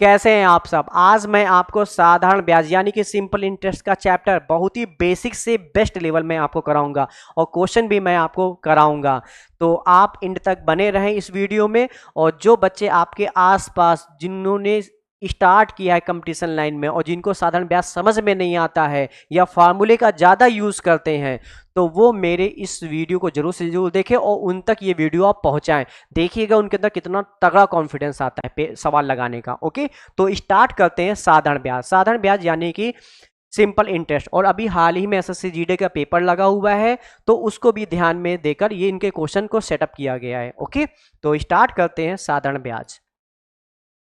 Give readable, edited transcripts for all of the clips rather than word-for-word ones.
कैसे हैं आप सब। आज मैं आपको साधारण ब्याज यानी कि सिंपल इंटरेस्ट का चैप्टर बहुत ही बेसिक से बेस्ट लेवल में आपको कराऊंगा और क्वेश्चन भी मैं आपको कराऊंगा। तो आप एंड तक बने रहें इस वीडियो में। और जो बच्चे आपके आसपास जिन्होंने स्टार्ट किया है कंपटीशन लाइन में और जिनको साधारण ब्याज समझ में नहीं आता है या फार्मूले का ज़्यादा यूज़ करते हैं, तो वो मेरे इस वीडियो को जरूर से जरूर देखें और उन तक ये वीडियो आप पहुंचाएं। देखिएगा उनके अंदर कितना तगड़ा कॉन्फिडेंस आता है सवाल लगाने का। ओके, तो स्टार्ट करते हैं। साधारण ब्याज, साधारण ब्याज यानी कि सिंपल इंटरेस्ट। और अभी हाल ही में एसएससी जीडी का पेपर लगा हुआ है, तो उसको भी ध्यान में देकर ये इनके क्वेश्चन को सेटअप किया गया है। ओके, तो स्टार्ट करते हैं साधारण ब्याज।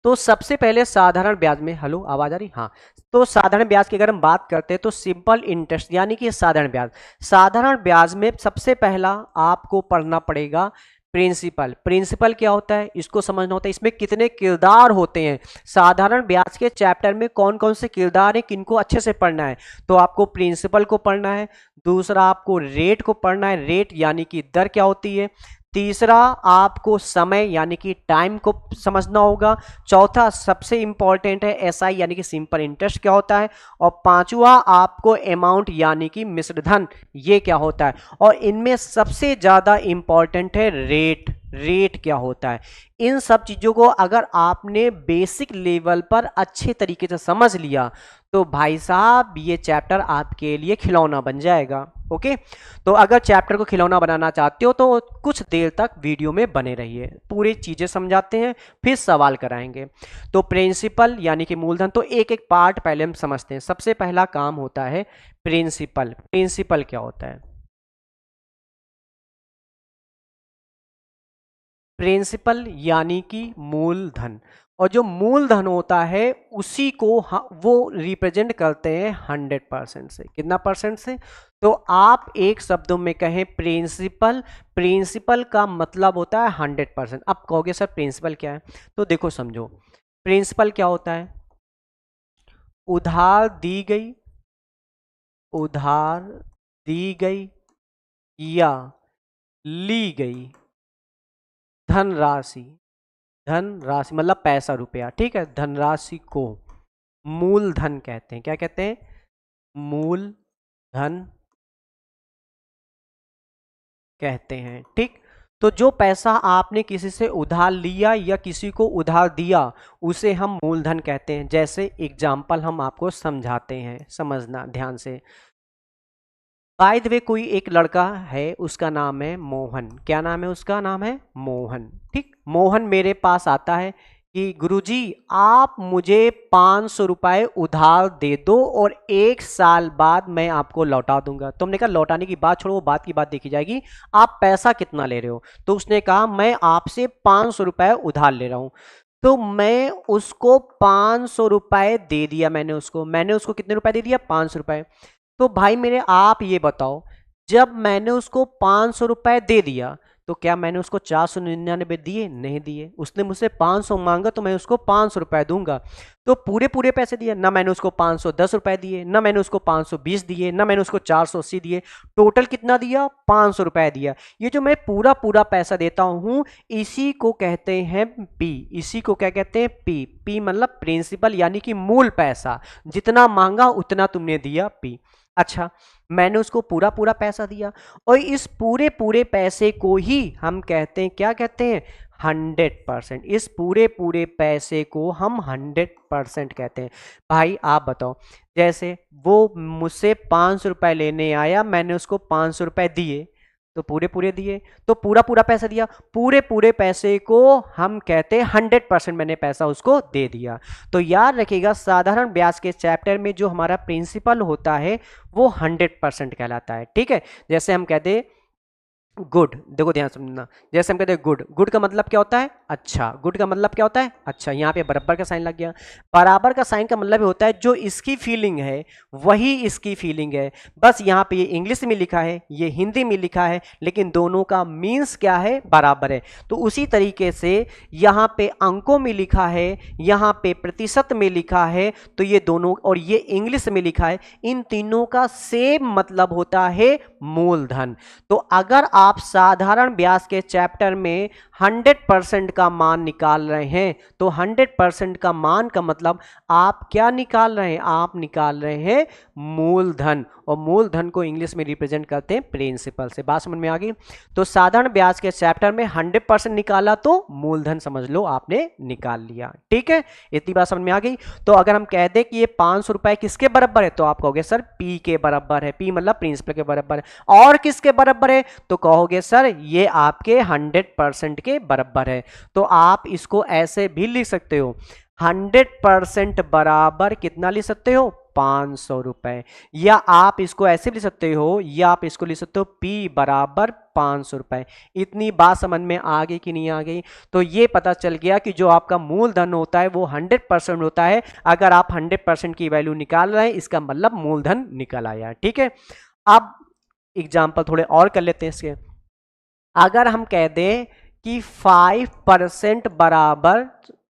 तो सबसे पहले साधारण ब्याज में, हेलो आवाज आ रही? हाँ। तो साधारण ब्याज की अगर हम बात करते हैं तो सिंपल इंटरेस्ट यानी कि साधारण ब्याज। साधारण ब्याज में सबसे पहला आपको पढ़ना पड़ेगा प्रिंसिपल। प्रिंसिपल क्या होता है इसको समझना होता है। इसमें कितने किरदार होते हैं, साधारण ब्याज के चैप्टर में कौन कौन से किरदार हैं, किनको अच्छे से पढ़ना है। तो आपको प्रिंसिपल को पढ़ना है। दूसरा आपको रेट को पढ़ना है, रेट यानी कि दर क्या होती है। तीसरा आपको समय यानी कि टाइम को समझना होगा। चौथा सबसे इंपॉर्टेंट है एसआई यानी कि सिंपल इंटरेस्ट क्या होता है। और पांचवा आपको अमाउंट यानी कि मिश्र धन ये क्या होता है। और इनमें सबसे ज्यादा इंपॉर्टेंट है रेट। रेट क्या होता है। इन सब चीजों को अगर आपने बेसिक लेवल पर अच्छे तरीके से समझ लिया तो भाई साहब ये चैप्टर आपके लिए खिलौना बन जाएगा। ओके, तो अगर चैप्टर को खिलौना बनाना चाहते हो तो कुछ देर तक वीडियो में बने रहिए, पूरी चीजें समझाते हैं फिर सवाल कराएंगे। तो प्रिंसिपल यानी कि मूलधन, तो एक एक पार्ट पहले हम समझते हैं। सबसे पहला काम होता है प्रिंसिपल। प्रिंसिपल क्या होता है। प्रिंसिपल यानी कि मूलधन। और जो मूलधन होता है उसी को वो रिप्रेजेंट करते हैं 100% से। कितना परसेंट से? तो आप एक शब्दों में कहें प्रिंसिपल, प्रिंसिपल का मतलब होता है 100%। अब कहोगे सर प्रिंसिपल क्या है, तो देखो समझो। प्रिंसिपल क्या होता है, उधार दी गई, उधार दी गई या ली गई धनराशि। धनराशि मतलब पैसा रुपया, ठीक है। धनराशि को मूलधन कहते हैं। क्या कहते हैं? मूलधन कहते हैं, ठीक। तो जो पैसा आपने किसी से उधार लिया या किसी को उधार दिया उसे हम मूलधन कहते हैं। जैसे एग्जाम्पल हम आपको समझाते हैं, समझना ध्यान से। बाय द वे कोई एक लड़का है, उसका नाम है मोहन। क्या नाम है उसका? नाम है मोहन, ठीक। मोहन मेरे पास आता है कि गुरुजी आप मुझे 500 रुपए उधार दे दो और 1 साल बाद मैं आपको लौटा दूंगा। तुमने कहा लौटाने की बात छोड़ो, वो बात की बात देखी जाएगी, आप पैसा कितना ले रहे हो। तो उसने कहा मैं आपसे 500 रुपए उधार ले रहा हूं। तो मैं उसको 500 रुपए दे दिया। मैंने उसको कितने रुपए दे दिया? 500 रुपए। तो भाई मेरे आप ये बताओ, जब मैंने उसको 500 रुपए दे दिया तो क्या मैंने उसको 499 दिए? नहीं दिए। उसने मुझसे 500 मांगा तो मैं उसको 500 रुपए दूंगा। तो पूरे पूरे पैसे दिए ना, मैंने उसको 510 रुपए दिए, ना मैंने उसको 520 दिए, ना मैंने उसको 480 दिए। टोटल कितना दिया? 500 रुपए दिया। ये जो मैं पूरा पूरा पैसा देता हूं इसी को कहते हैं पी। इसी को क्या कहते हैं? पी। पी मतलब प्रिंसिपल यानी कि मूल पैसा। जितना मांगा उतना तुमने दिया, पी। अच्छा, मैंने उसको पूरा पूरा पैसा दिया और इस पूरे पूरे पैसे को ही हम कहते हैं, क्या कहते हैं? 100%। इस पूरे पूरे पैसे को हम 100% कहते हैं। भाई आप बताओ, जैसे वो मुझसे 500 रुपए लेने आया, मैंने उसको 500 रुपए दिए तो पूरे पूरे दिए, तो पूरा पूरा पैसा दिया। पूरे पूरे पैसे को हम कहते हैं 100%, मैंने पैसा उसको दे दिया। तो याद रखिएगा साधारण ब्याज के चैप्टर में जो हमारा प्रिंसिपल होता है वो 100% कहलाता है, ठीक है। जैसे हम कहते हैं गुड, देखो ध्यान समझना। जैसे हम कहते हैं गुड, गुड का मतलब क्या होता है? अच्छा। गुड का मतलब क्या होता है? अच्छा। यहाँ पे बराबर का साइन लग गया। बराबर का साइन का मतलब होता है जो इसकी फीलिंग है वही इसकी फीलिंग है। बस यहाँ पे ये इंग्लिश में लिखा है, ये हिंदी में लिखा है, लेकिन दोनों का मीन्स क्या है? बराबर है। तो उसी तरीके से यहाँ पे अंकों में लिखा है, यहाँ पे प्रतिशत में लिखा है, तो ये दोनों, और ये इंग्लिश में लिखा है, इन तीनों का सेम मतलब होता है मूलधन। तो अगर आप साधारण ब्याज के चैप्टर में 100% का मान निकाल रहे हैं, तो 100% का मान का मतलब आप क्या निकाल रहे हैं, आप निकाल रहे हैं मूलधन, और मूलधन को इंग्लिश में रिप्रेजेंट करते हैं प्रिंसिपल से। बात समझ में आ गई? तो साधारण ब्याज के चैप्टर में 100% निकाला तो मूलधन समझ लो आपने निकाल लिया। ठीक है, इतनी बात समझ में आ गई। तो अगर हम कह दें कि ये 500 रुपए किसके बराबर है, तो आप कहोगे सर पी के बराबर है, पी मतलब प्रिंसिपल के बराबर है। और किसके बराबर है, तो कहोगे सर ये आपके 100% के बराबर है। तो आप इसको ऐसे भी लिख सकते हो, 100% बराबर कितना लिख सकते हो, 500 रुपए। या आप इसको ऐसे भी लिख सकते हो, या आप इसको लिख सकते हो P बराबर 500 रुपए। इतनी बात समझ में आ गई कि नहीं आ गई? तो ये पता चल गया कि जो आपका मूलधन होता है वो 100% होता है। अगर आप 100% की वैल्यू निकाल रहे हैं, इसका मतलब मूलधन निकल आया। ठीक है, अब एग्जाम्पल थोड़े और कर लेते हैं इसके। अगर हम कह दें कि 5% बराबर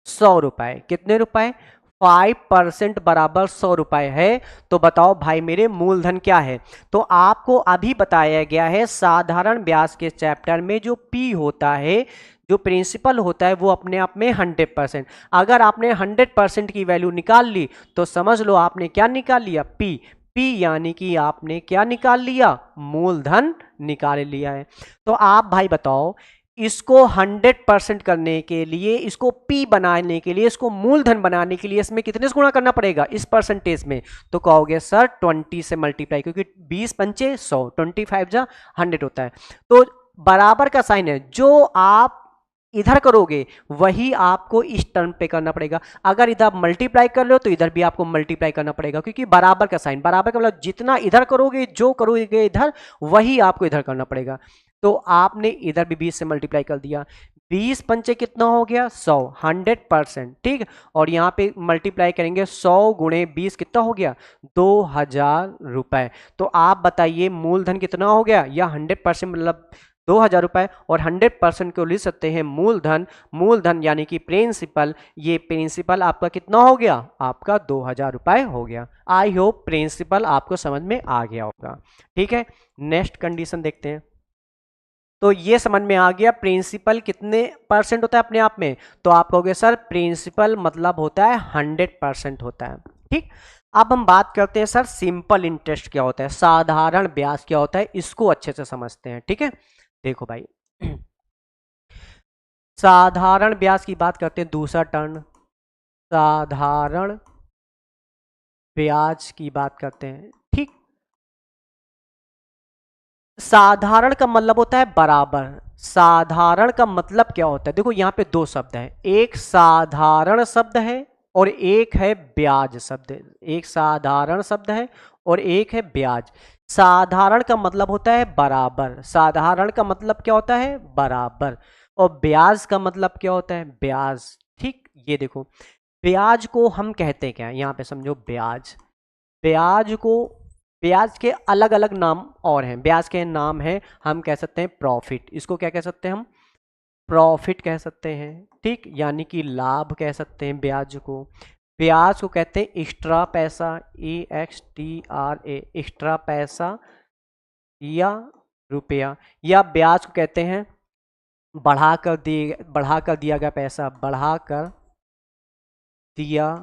100 रुपए, कितने रुपए, 5% बराबर 100 रुपए है, तो बताओ भाई मेरे मूलधन क्या है। तो आपको अभी बताया गया है साधारण ब्याज के चैप्टर में जो P होता है, जो प्रिंसिपल होता है, वो अपने आप में 100%। अगर आपने 100% की वैल्यू निकाल ली तो समझ लो आपने क्या निकाल लिया, P। P यानी कि आपने क्या निकाल लिया, मूलधन निकाल लिया है। तो आप भाई बताओ, इसको 100% करने के लिए, इसको P बनाने के लिए, इसको मूलधन बनाने के लिए इसमें कितने से गुणा करना पड़ेगा, इस परसेंटेज में? तो कहोगे सर 20 से मल्टीप्लाई, क्योंकि 20 पंचे 100, 25 जा 100 होता है। तो बराबर का साइन है, जो आप इधर करोगे वही आपको इस टर्म पे करना पड़ेगा। अगर इधर मल्टीप्लाई कर लो तो इधर भी आपको मल्टीप्लाई करना पड़ेगा, क्योंकि बराबर का साइन, बराबर का मतलब जितना इधर करोगे, जो करोगे इधर, वही आपको इधर करना पड़ेगा। तो आपने इधर भी 20 से मल्टीप्लाई कर दिया, 20 पंचे कितना हो गया, 100, 100%। ठीक, और यहाँ पे मल्टीप्लाई करेंगे 100 गुणे 20 कितना हो गया, 2000 रुपए। तो आप बताइए मूलधन कितना हो गया, या 100% मतलब 2000 रुपए, और 100% को लिख सकते हैं मूलधन। मूलधन यानी कि प्रिंसिपल, ये प्रिंसिपल आपका कितना हो गया, आपका 2000 रुपए हो गया। आई होप प्रिंसिपल आपको समझ में आ गया होगा। ठीक है, नेक्स्ट कंडीशन देखते हैं। तो ये समझ में आ गया प्रिंसिपल कितने परसेंट होता है अपने आप में। तो आप कहोगे सर प्रिंसिपल मतलब होता है 100% होता है। ठीक, अब हम बात करते हैं सर सिंपल इंटरेस्ट क्या होता है, साधारण ब्याज क्या होता है, इसको अच्छे से समझते हैं। ठीक है, देखो भाई, साधारण ब्याज की बात करते हैं, दूसरा टर्न साधारण ब्याज की बात करते हैं। ठीक, साधारण का मतलब होता है बराबर। साधारण का मतलब क्या होता है, देखो यहां पे दो शब्द हैं, एक साधारण शब्द है और एक है ब्याज शब्द। एक साधारण शब्द है और एक है ब्याज। साधारण का मतलब होता है बराबर, साधारण का मतलब क्या होता है, बराबर। और ब्याज का मतलब क्या होता है, ब्याज। ठीक, ये देखो ब्याज को हम कहते हैं क्या, यहां पे समझो ब्याज। ब्याज को, ब्याज के अलग अलग नाम और हैं। ब्याज के नाम हैं, हम कह सकते हैं प्रॉफिट, इसको क्या कह सकते हैं हम, प्रॉफिट कह सकते हैं। ठीक, यानी कि लाभ कह सकते हैं ब्याज को। ब्याज को कहते हैं एक्स्ट्रा पैसा, EXTRA, एक्स्ट्रा पैसा या रुपया। या ब्याज को कहते हैं बढ़ाकर दिया गया पैसा, दिया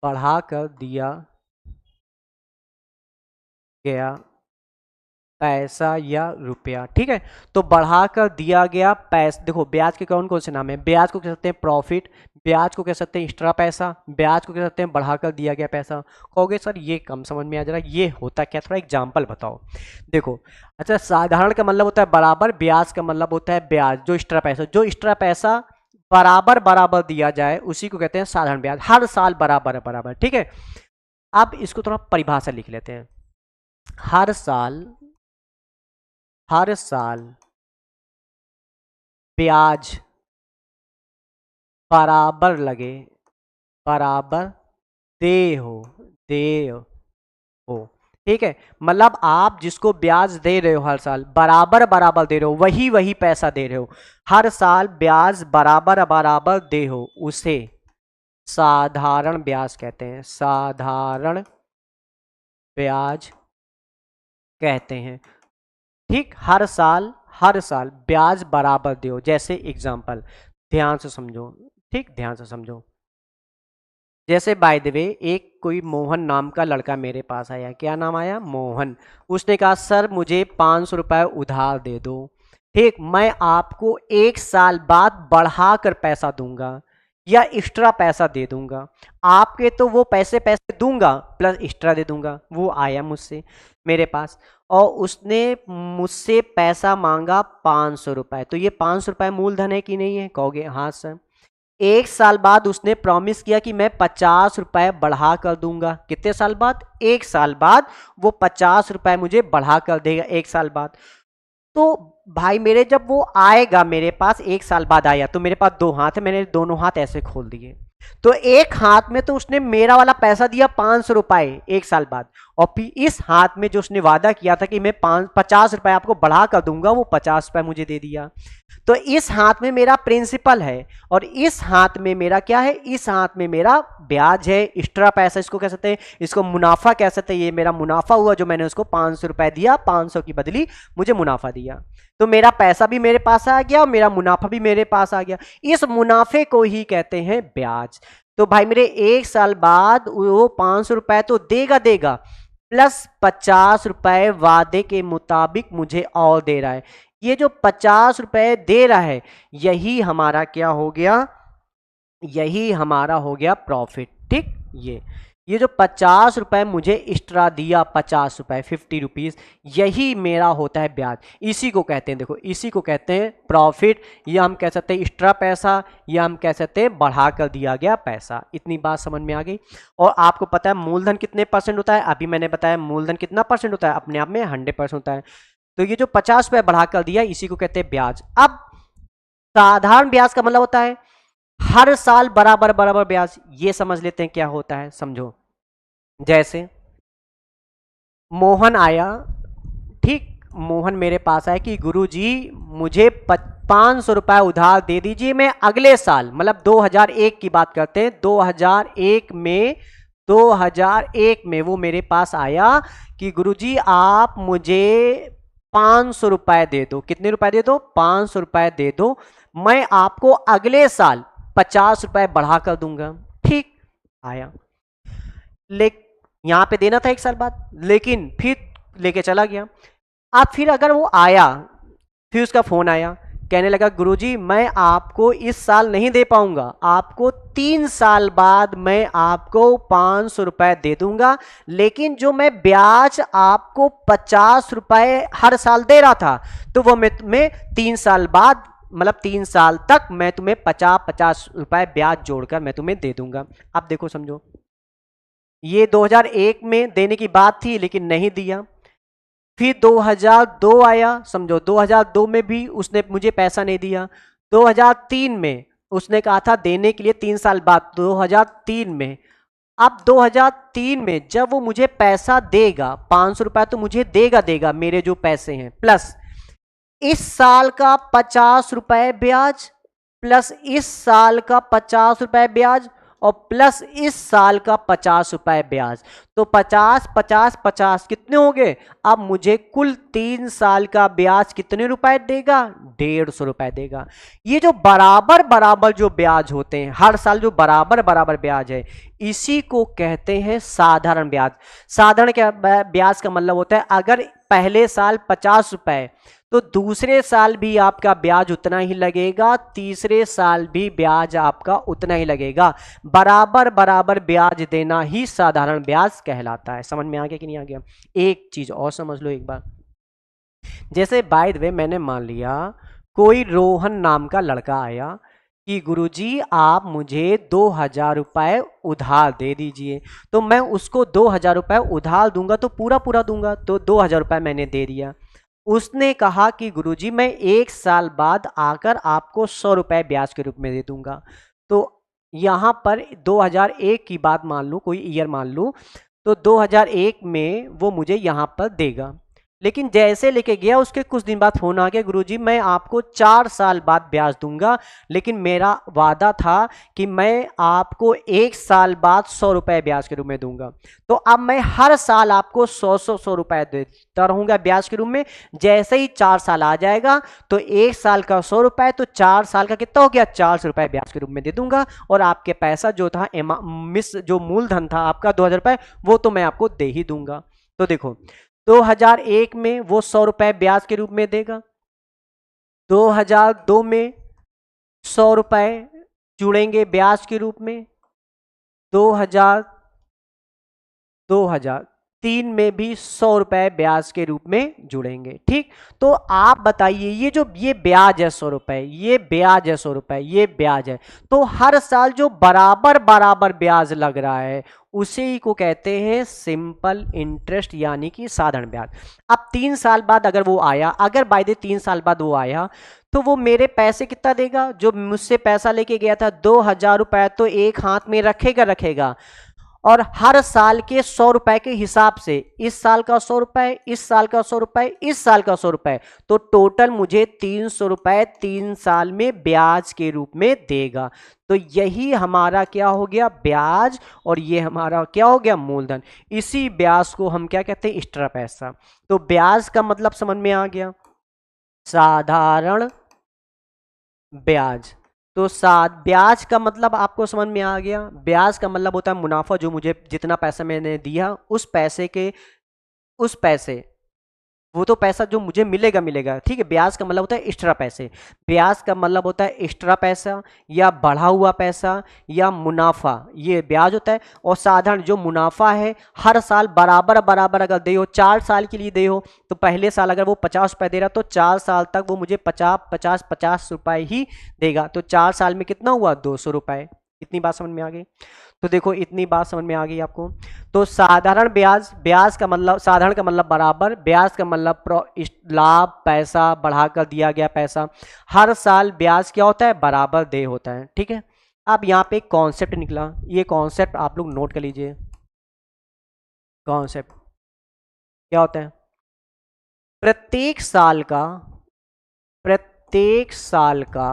बढ़ाकर दिया गया पैसा या रुपया। ठीक है, तो बढ़ाकर दिया गया पैसा, देखो ब्याज के कौन कौन से नाम है, ब्याज को कह सकते हैं प्रॉफिट, ब्याज को कह सकते हैं एक्स्ट्रा पैसा, ब्याज को कह सकते हैं बढ़ाकर दिया गया पैसा। कहोगे सर ये कम समझ में आ जा रहा है, ये होता क्या, थोड़ा एग्जाम्पल बताओ। देखो, अच्छा साधारण का मतलब होता है बराबर, ब्याज का मतलब होता है ब्याज, जो एक्स्ट्रा पैसा, जो एक्स्ट्रा पैसा बराबर बराबर दिया जाए उसी को कहते हैं साधारण ब्याज, हर साल बराबर बराबर। ठीक है, अब इसको थोड़ा परिभाषा लिख लेते हैं। हर साल ब्याज बराबर लगे, बराबर दे हो, दे हो। ठीक है, मतलब आप जिसको ब्याज दे रहे हो हर साल बराबर बराबर दे रहे हो, वही वही पैसा दे रहे हो, हर साल ब्याज बराबर बराबर दे हो, उसे साधारण ब्याज कहते हैं, साधारण ब्याज कहते हैं। ठीक, हर साल ब्याज बराबर दो। जैसे एग्जाम्पल, ध्यान से समझो, ठीक, ध्यान से समझो। जैसे बाय द वे एक कोई मोहन नाम का लड़का मेरे पास आया, क्या नाम आया, मोहन। उसने कहा सर मुझे 500 रुपये उधार दे दो, ठीक, मैं आपको 1 साल बाद बढ़ा कर पैसा दूंगा या एक्स्ट्रा पैसा दे दूंगा। आपके तो वो पैसे पैसे दूंगा प्लस एक्स्ट्रा दे दूंगा। वो आया मुझसे मेरे पास और उसने मुझसे पैसा मांगा 500 रुपये। तो ये 500 रुपये मूलधन है कि नहीं है, कहोगे हाँ सर। 1 साल बाद उसने प्रॉमिस किया कि मैं 50 रुपए बढ़ा कर दूंगा। कितने साल बाद, 1 साल बाद वो 50 रुपए मुझे बढ़ा कर देगा 1 साल बाद। तो भाई मेरे जब वो आएगा मेरे पास, 1 साल बाद आया, तो मेरे पास 2 हाथ है, मैंने दोनों हाथ ऐसे खोल दिए। तो एक हाथ में तो उसने मेरा वाला पैसा दिया 500 रुपए 1 साल बाद, और फिर इस हाथ में जो उसने वादा किया था कि मैं 50 रुपए आपको बढ़ा कर दूंगा, वो 50 रुपए मुझे दे दिया। तो इस हाथ में मेरा प्रिंसिपल है और इस हाथ में मेरा क्या है, इस हाथ में मेरा ब्याज है, एक्स्ट्रा पैसा इसको कह सकते हैं, इसको मुनाफा कह सकते हैं। ये मेरा मुनाफा हुआ जो मैंने उसको 500 रुपए दिया, 500 की बदली मुझे मुनाफा दिया। तो मेरा पैसा भी मेरे पास आ गया और मेरा मुनाफा भी मेरे पास आ गया। इस मुनाफे को ही कहते हैं ब्याज। तो भाई मेरे 1 साल बाद वो 500 रुपए तो देगा देगा, प्लस 50 रुपए वादे के मुताबिक मुझे और दे रहा है। ये जो 50 रुपए दे रहा है यही हमारा क्या हो गया, यही हमारा हो गया प्रॉफिट, ठीक। ये जो 50 रुपए मुझे एक्स्ट्रा दिया, 50 रुपए 50 रुपीज, यही मेरा होता है ब्याज। इसी को कहते हैं, देखो इसी को कहते हैं प्रॉफिट, या हम कह सकते हैं एक्स्ट्रा पैसा, या हम कह सकते हैं बढ़ा कर दिया गया पैसा। इतनी बात समझ में आ गई। और आपको पता है मूलधन कितने परसेंट होता है, अभी मैंने बताया मूलधन कितना परसेंट होता है, अपने आप में 100% होता है। तो ये जो 50 रुपए बढ़ा कर दिया इसी को कहते हैं ब्याज। अब साधारण ब्याज का मतलब होता है हर साल बराबर बराबर ब्याज। ये समझ लेते हैं क्या होता है, समझो। जैसे मोहन आया, ठीक, मोहन मेरे पास आया कि गुरुजी मुझे 500 रुपए उधार दे दीजिए, मैं अगले साल, मतलब 2001 की बात करते हैं, 2001 में वो मेरे पास आया कि गुरुजी आप मुझे 500 रुपए दे दो। कितने रुपए दे दो, 500 रुपए दे दो, मैं आपको अगले साल 50 रुपए बढ़ा कर दूंगा। ठीक, आया, लेकिन यहां पे देना था 1 साल बाद, लेकिन फिर लेके चला गया। अब फिर अगर वो आया, फिर उसका फोन आया, कहने लगा गुरुजी मैं आपको इस साल नहीं दे पाऊंगा, आपको 3 साल बाद मैं आपको 500 रुपए दे दूंगा, लेकिन जो मैं ब्याज आपको 50 रुपए हर साल दे रहा था, तो वो मैं तुम्हें 3 साल बाद, मतलब 3 साल तक मैं तुम्हें 50-50 रुपए ब्याज जोड़कर मैं तुम्हें दे दूंगा। अब देखो समझो, ये 2001 में देने की बात थी लेकिन नहीं दिया। फिर 2002 आया, समझो 2002 में भी उसने मुझे पैसा नहीं दिया। 2003 में उसने कहा था देने के लिए 3 साल बाद, 2003 में। अब 2003 में जब वो मुझे पैसा देगा 500 रुपए, तो मुझे देगा देगा मेरे जो पैसे हैं, प्लस इस साल का 50 रुपए ब्याज, प्लस इस साल का 50 रुपए ब्याज, और प्लस इस साल का 50 रुपए ब्याज। तो 50 50 50 कितने हो गए, अब मुझे कुल 3 साल का ब्याज कितने रुपए देगा, 150 रुपए देगा। ये जो बराबर बराबर जो ब्याज होते हैं हर साल, जो बराबर बराबर ब्याज है, इसी को कहते हैं साधारण ब्याज। साधारण क्या ब्याज का मतलब होता है, अगर पहले साल 50 रुपए, तो दूसरे साल भी आपका ब्याज उतना ही लगेगा, तीसरे साल भी ब्याज आपका उतना ही लगेगा। बराबर बराबर ब्याज देना ही साधारण ब्याज कहलाता है। समझ में आ गया कि नहीं आ गया? एक चीज और समझ लो एक बार, जैसे बाय द वे मैंने मान लिया कोई रोहन नाम का लड़का आया कि गुरुजी आप मुझे 2000 रुपए उधार दे दीजिए, तो मैं उसको 2000 रुपए उधार दूंगा, तो पूरा पूरा दूंगा। तो 2000 रुपए मैंने दे दिया। उसने कहा कि गुरुजी मैं 1 साल बाद आकर आपको 100 रुपए ब्याज के रूप में दे दूंगा। तो यहां पर 2001 की बात मान लूं, कोई ईयर मान लूं, तो 2001 में वो मुझे यहां पर देगा। लेकिन जैसे लेके गया उसके कुछ दिन बाद फोन आ गया, गुरुजी मैं आपको 4 साल बाद ब्याज दूंगा, लेकिन मेरा वादा था कि मैं आपको 1 साल बाद 100 रुपए ब्याज के रूप में दूंगा। तो अब मैं हर साल आपको 100 देता रहूंगा ब्याज के रूप में। जैसे ही 4 साल आ जाएगा तो 1 साल का 100 रुपए, तो 4 साल का कितना हो गया, 400 रुपए ब्याज के रूप में दे दूंगा। और आपके पैसा जो था मिस जो मूलधन था आपका 2000 रुपए, वो तो मैं आपको दे ही दूंगा। तो देखो 2001 में वो 100 रुपए ब्याज के रूप में देगा, 2002 में 100 रुपए जुड़ेंगे ब्याज के रूप में, 2000 2003 में भी 100 रुपए ब्याज के रूप में जुड़ेंगे। ठीक, तो आप बताइए ये जो ये ब्याज है 100 रुपए, ये ब्याज है 100 रुपए, ये ब्याज है, तो हर साल जो बराबर बराबर ब्याज लग रहा है उसे ही को कहते हैं सिंपल इंटरेस्ट, यानी कि साधारण ब्याज। अब 3 साल बाद अगर वो आया, अगर बाय द 3 साल बाद वो आया, तो वो मेरे पैसे कितना देगा, जो मुझसे पैसा लेके गया था 2000 रुपए, तो एक हाथ में रखेगा रखेगा, और हर साल के 100 रुपए के हिसाब से, इस साल का 100 रुपए, इस साल का 100 रुपए, इस साल का 100 रुपए, तो टोटल मुझे 300 रुपए 3 साल में ब्याज के रूप में देगा। तो यही हमारा क्या हो गया, ब्याज, और ये हमारा क्या हो गया, मूलधन। इसी ब्याज को हम क्या कहते हैं, एक्स्ट्रा पैसा। तो ब्याज का मतलब समझ में आ गया, साधारण ब्याज। तो ब्याज का मतलब आपको समझ में आ गया। ब्याज का मतलब होता है मुनाफा, जो मुझे जितना पैसा मैंने दिया उस पैसे के, उस पैसे, वो तो पैसा जो मुझे मिलेगा मिलेगा, ठीक है। ब्याज का मतलब होता है एक्स्ट्रा पैसे, ब्याज का मतलब होता है एक्स्ट्रा पैसा या बढ़ा हुआ पैसा या मुनाफा, ये ब्याज होता है। और साधारण जो मुनाफा है, हर साल बराबर बराबर अगर दे हो, 4 साल के लिए दे हो, तो पहले साल अगर वो 50 रुपए दे रहा, तो 4 साल तक वो मुझे 50 ही देगा। तो 4 साल में कितना हुआ, 200 रुपए। इतनी बात समझ में आ गई। तो देखो इतनी बात समझ में आ गई आपको। तो साधारण ब्याज, ब्याज का मतलब, साधारण का मतलब बराबर, ब्याज का मतलब लाभ, पैसा, बढ़ाकर दिया गया पैसा। हर साल ब्याज क्या होता है, बराबर दे होता है, ठीक है। अब यहाँ पे एक कॉन्सेप्ट निकला, ये कॉन्सेप्ट आप लोग नोट कर लीजिए। कॉन्सेप्ट क्या होता है, प्रत्येक साल का, प्रत्येक साल का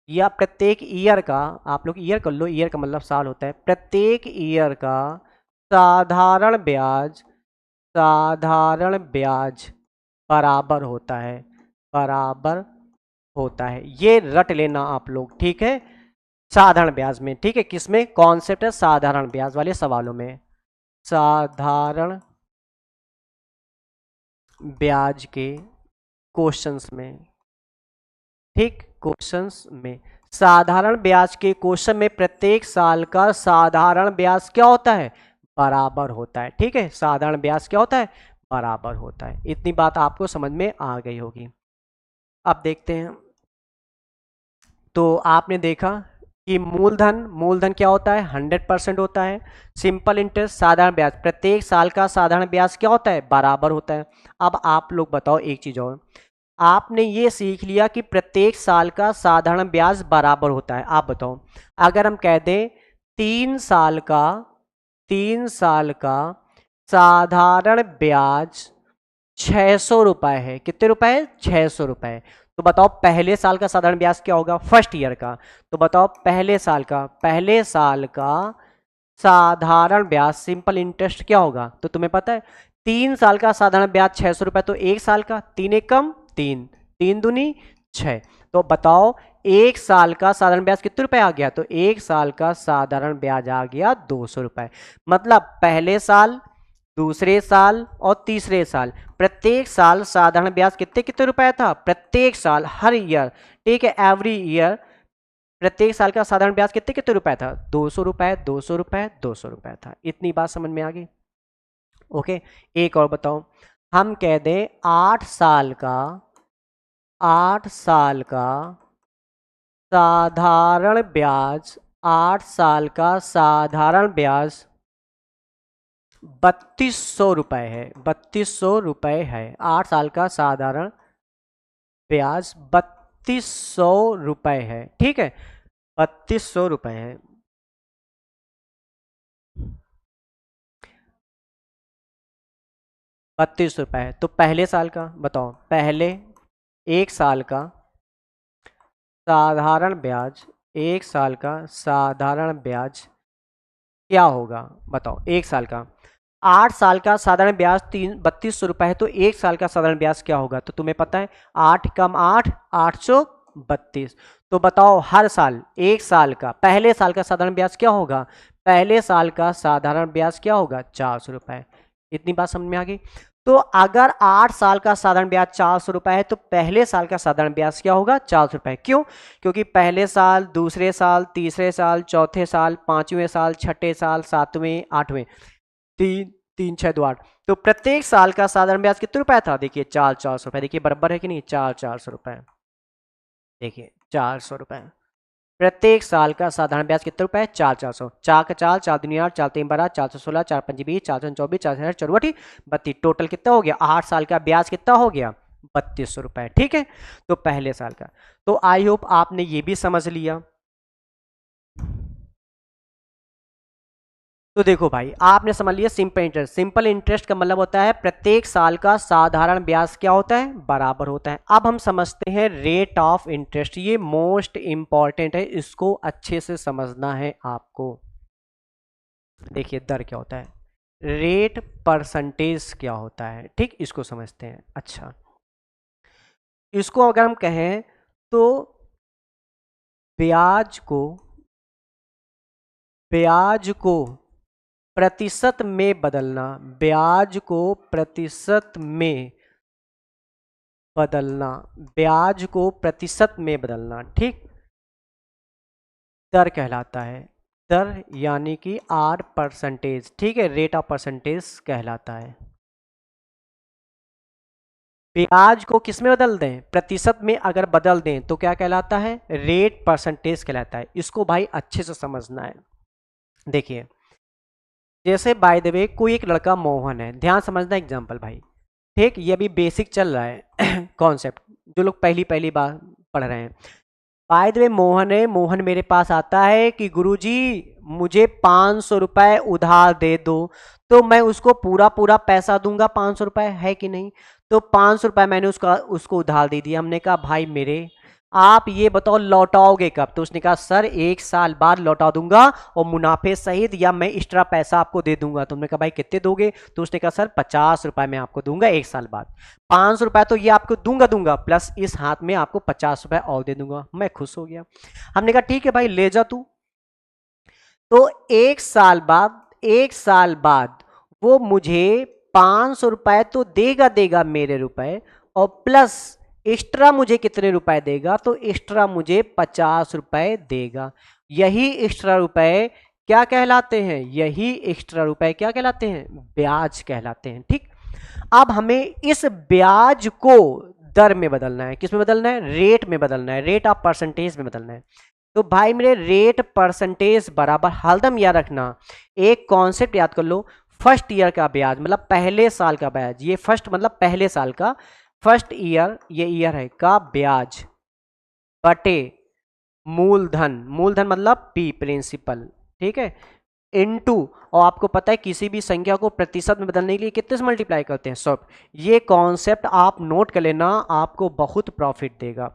या प्रत्येक ईयर का, आप लोग ईयर कर लो, ईयर का मतलब साल होता है, प्रत्येक ईयर का साधारण ब्याज, साधारण ब्याज बराबर होता है, बराबर होता है। ये रट लेना आप लोग, ठीक है। साधारण ब्याज में, ठीक है, किसमें कॉन्सेप्ट है, साधारण ब्याज वाले सवालों में, साधारण ब्याज के क्वेश्चंस में, ठीक, क्वेश्चंस में साधारण ब्याज के क्वेश्चन में प्रत्येक साल का साधारण ब्याज क्या होता है, बराबर होता है, ठीक है। साधारण ब्याज क्या होता है, बराबर होता है। इतनी बात आपको समझ में आ गई होगी। अब देखते हैं, तो आपने देखा कि मूलधन, मूलधन क्या होता है, 100% होता है। सिंपल इंटरेस्ट, साधारण ब्याज, प्रत्येक साल का साधारण ब्याज क्या होता है, बराबर होता है। अब आप लोग बताओ एक चीज और, आपने ये सीख लिया कि प्रत्येक साल का साधारण ब्याज बराबर होता है। आप बताओ, अगर हम कह दें 3 साल का, 3 साल का साधारण ब्याज 600 रुपए है, कितने रुपए है, 600 रुपए। तो बताओ पहले साल का साधारण ब्याज क्या होगा, फर्स्ट ईयर का। तो बताओ पहले साल का, पहले साल का साधारण ब्याज, सिंपल इंटरेस्ट क्या होगा, तो तुम्हें पता है 3 साल का साधारण ब्याज 600 रुपए, तो एक साल का, तीन एक कम तीन, तीन दूनी 6। तो बताओ एक साल का साधारण ब्याज कितने रुपए आ गया, तो एक साल का साधारण ब्याज आ गया 200 रुपए। मतलब पहले साल, दूसरे साल और तीसरे साल, प्रत्येक साल साधारण ब्याज कितने कितने रुपए था, प्रत्येक साल, हर ईयर, ठीक है, एवरी ईयर, प्रत्येक साल का साधारण ब्याज कितने कितने रुपए था, 200 रुपए, 200 रुपए, 200 रुपए था। इतनी बात समझ में आ गई। ओके, एक और बताओ, हम कह दें 8 साल का, 8 साल का साधारण ब्याज, 8 साल का साधारण ब्याज 3200 रुपए है, 3200 रुपए है। 8 साल का साधारण ब्याज 3200 रुपए है, ठीक है, 3200 रुपए है। 32 रुपए। तो पहले साल का बताओ, पहले एक साल का साधारण ब्याज, एक साल का साधारण ब्याज क्या होगा बताओ। एक साल का 8 साल का साधारण ब्याज 3200 रुपये है, तो एक साल का साधारण ब्याज क्या होगा? तो तुम्हें पता है 8 कम 8 832। तो बताओ हर साल एक साल का पहले साल का साधारण ब्याज क्या होगा? पहले साल का साधारण ब्याज क्या होगा? 400 रुपये। इतनी बात समझ में आ गई। तो अगर 8 साल का साधारण ब्याज 400 रुपये है तो पहले साल का साधारण ब्याज क्या होगा? 400 रुपये। क्यों? क्योंकि पहले साल, दूसरे साल, तीसरे साल, चौथे साल, पांचवें साल, छठे साल, सातवें, आठवें, तीन तीन छः दो आठ, तो प्रत्येक साल का साधारण ब्याज कितने रुपए था? देखिए 400 रुपये। देखिए बराबर है कि नहीं? 400 रुपये। देखिए 400 रुपये प्रत्येक साल का साधारण ब्याज कितने रुपए? 400। चार का चार, 4 दूनी 8, 4 3 12, 416, 4 5 20, 4 24, 4 32, टोटल कितना हो गया? 8 साल का ब्याज कितना हो गया? 3200 रुपये। ठीक है, तो पहले साल का। तो आई होप आपने ये भी समझ लिया। तो देखो भाई, आपने समझ लिया सिंपल इंटरेस्ट। सिंपल इंटरेस्ट का मतलब होता है प्रत्येक साल का साधारण ब्याज क्या होता है? बराबर होता है। अब हम समझते हैं रेट ऑफ इंटरेस्ट। ये मोस्ट इंपॉर्टेंट है, इसको अच्छे से समझना है आपको। देखिए दर क्या होता है, रेट परसेंटेज क्या होता है, ठीक, इसको समझते हैं। अच्छा, इसको अगर हम कहें तो ब्याज को प्रतिशत में बदलना, ब्याज को प्रतिशत में बदलना, ब्याज को प्रतिशत में बदलना, ठीक, दर कहलाता है। दर यानी कि आर परसेंटेज, ठीक है, रेट ऑफ परसेंटेज कहलाता है। ब्याज को किस में बदल दें? प्रतिशत में अगर बदल दें तो क्या कहलाता है? रेट परसेंटेज कहलाता है। इसको भाई अच्छे से समझना है। देखिए, जैसे बाय द वे कोई एक लड़का मोहन है, ध्यान समझना एग्जांपल भाई, ठीक, ये अभी बेसिक चल रहा है कॉन्सेप्ट, जो लोग पहली पहली बार पढ़ रहे हैं। बाय द वे मोहन है, मोहन मेरे पास आता है कि गुरुजी मुझे 500 रुपये उधार दे दो, तो मैं उसको पूरा पूरा पैसा दूंगा, 500 रुपये, है कि नहीं? तो 500 रुपये मैंने उसको उधार दे दिया। हमने कहा भाई मेरे, आप ये बताओ लौटाओगे कब? तो उसने कहा सर 1 साल बाद लौटा दूंगा और मुनाफे सहित, या मैं एक्स्ट्रा पैसा आपको दे दूंगा। तुमने कहा भाई कितने दोगे? तो उसने कहा सर 50 रुपये मैं आपको दूंगा 1 साल बाद। 500 रुपये तो ये आपको दूंगा प्लस इस हाथ में आपको 50 रुपये और दे दूंगा। मैं खुश हो गया। हमने कहा ठीक है भाई ले जा तू। तो 1 साल बाद वो मुझे 500 रुपये तो देगा मेरे रुपए, और प्लस एक्स्ट्रा मुझे कितने रुपए देगा? तो एक्स्ट्रा मुझे 50 रुपये देगा। यही एक्स्ट्रा रुपए क्या कहलाते हैं? यही एक्स्ट्रा रुपए क्या कहलाते हैं? ब्याज कहलाते हैं। ठीक, अब हमें इस ब्याज को दर में बदलना है। किस में बदलना है? रेट में बदलना है, रेट ऑफ परसेंटेज में बदलना है। तो भाई मेरे रेट परसेंटेज बराबर, हरदम याद रखना एक कॉन्सेप्ट याद कर लो, फर्स्ट ईयर का ब्याज मतलब पहले साल का ब्याज, ये फर्स्ट मतलब पहले साल का, फर्स्ट ईयर, ये ईयर है का ब्याज बटे मूलधन, मूलधन मतलब पी प्रिंसिपल, ठीक है, इनटू, और आपको पता है किसी भी संख्या को प्रतिशत में बदलने के लिए कितने से मल्टीप्लाई करते हैं? 100। ये कॉन्सेप्ट आप नोट कर लेना, आपको बहुत प्रॉफिट देगा।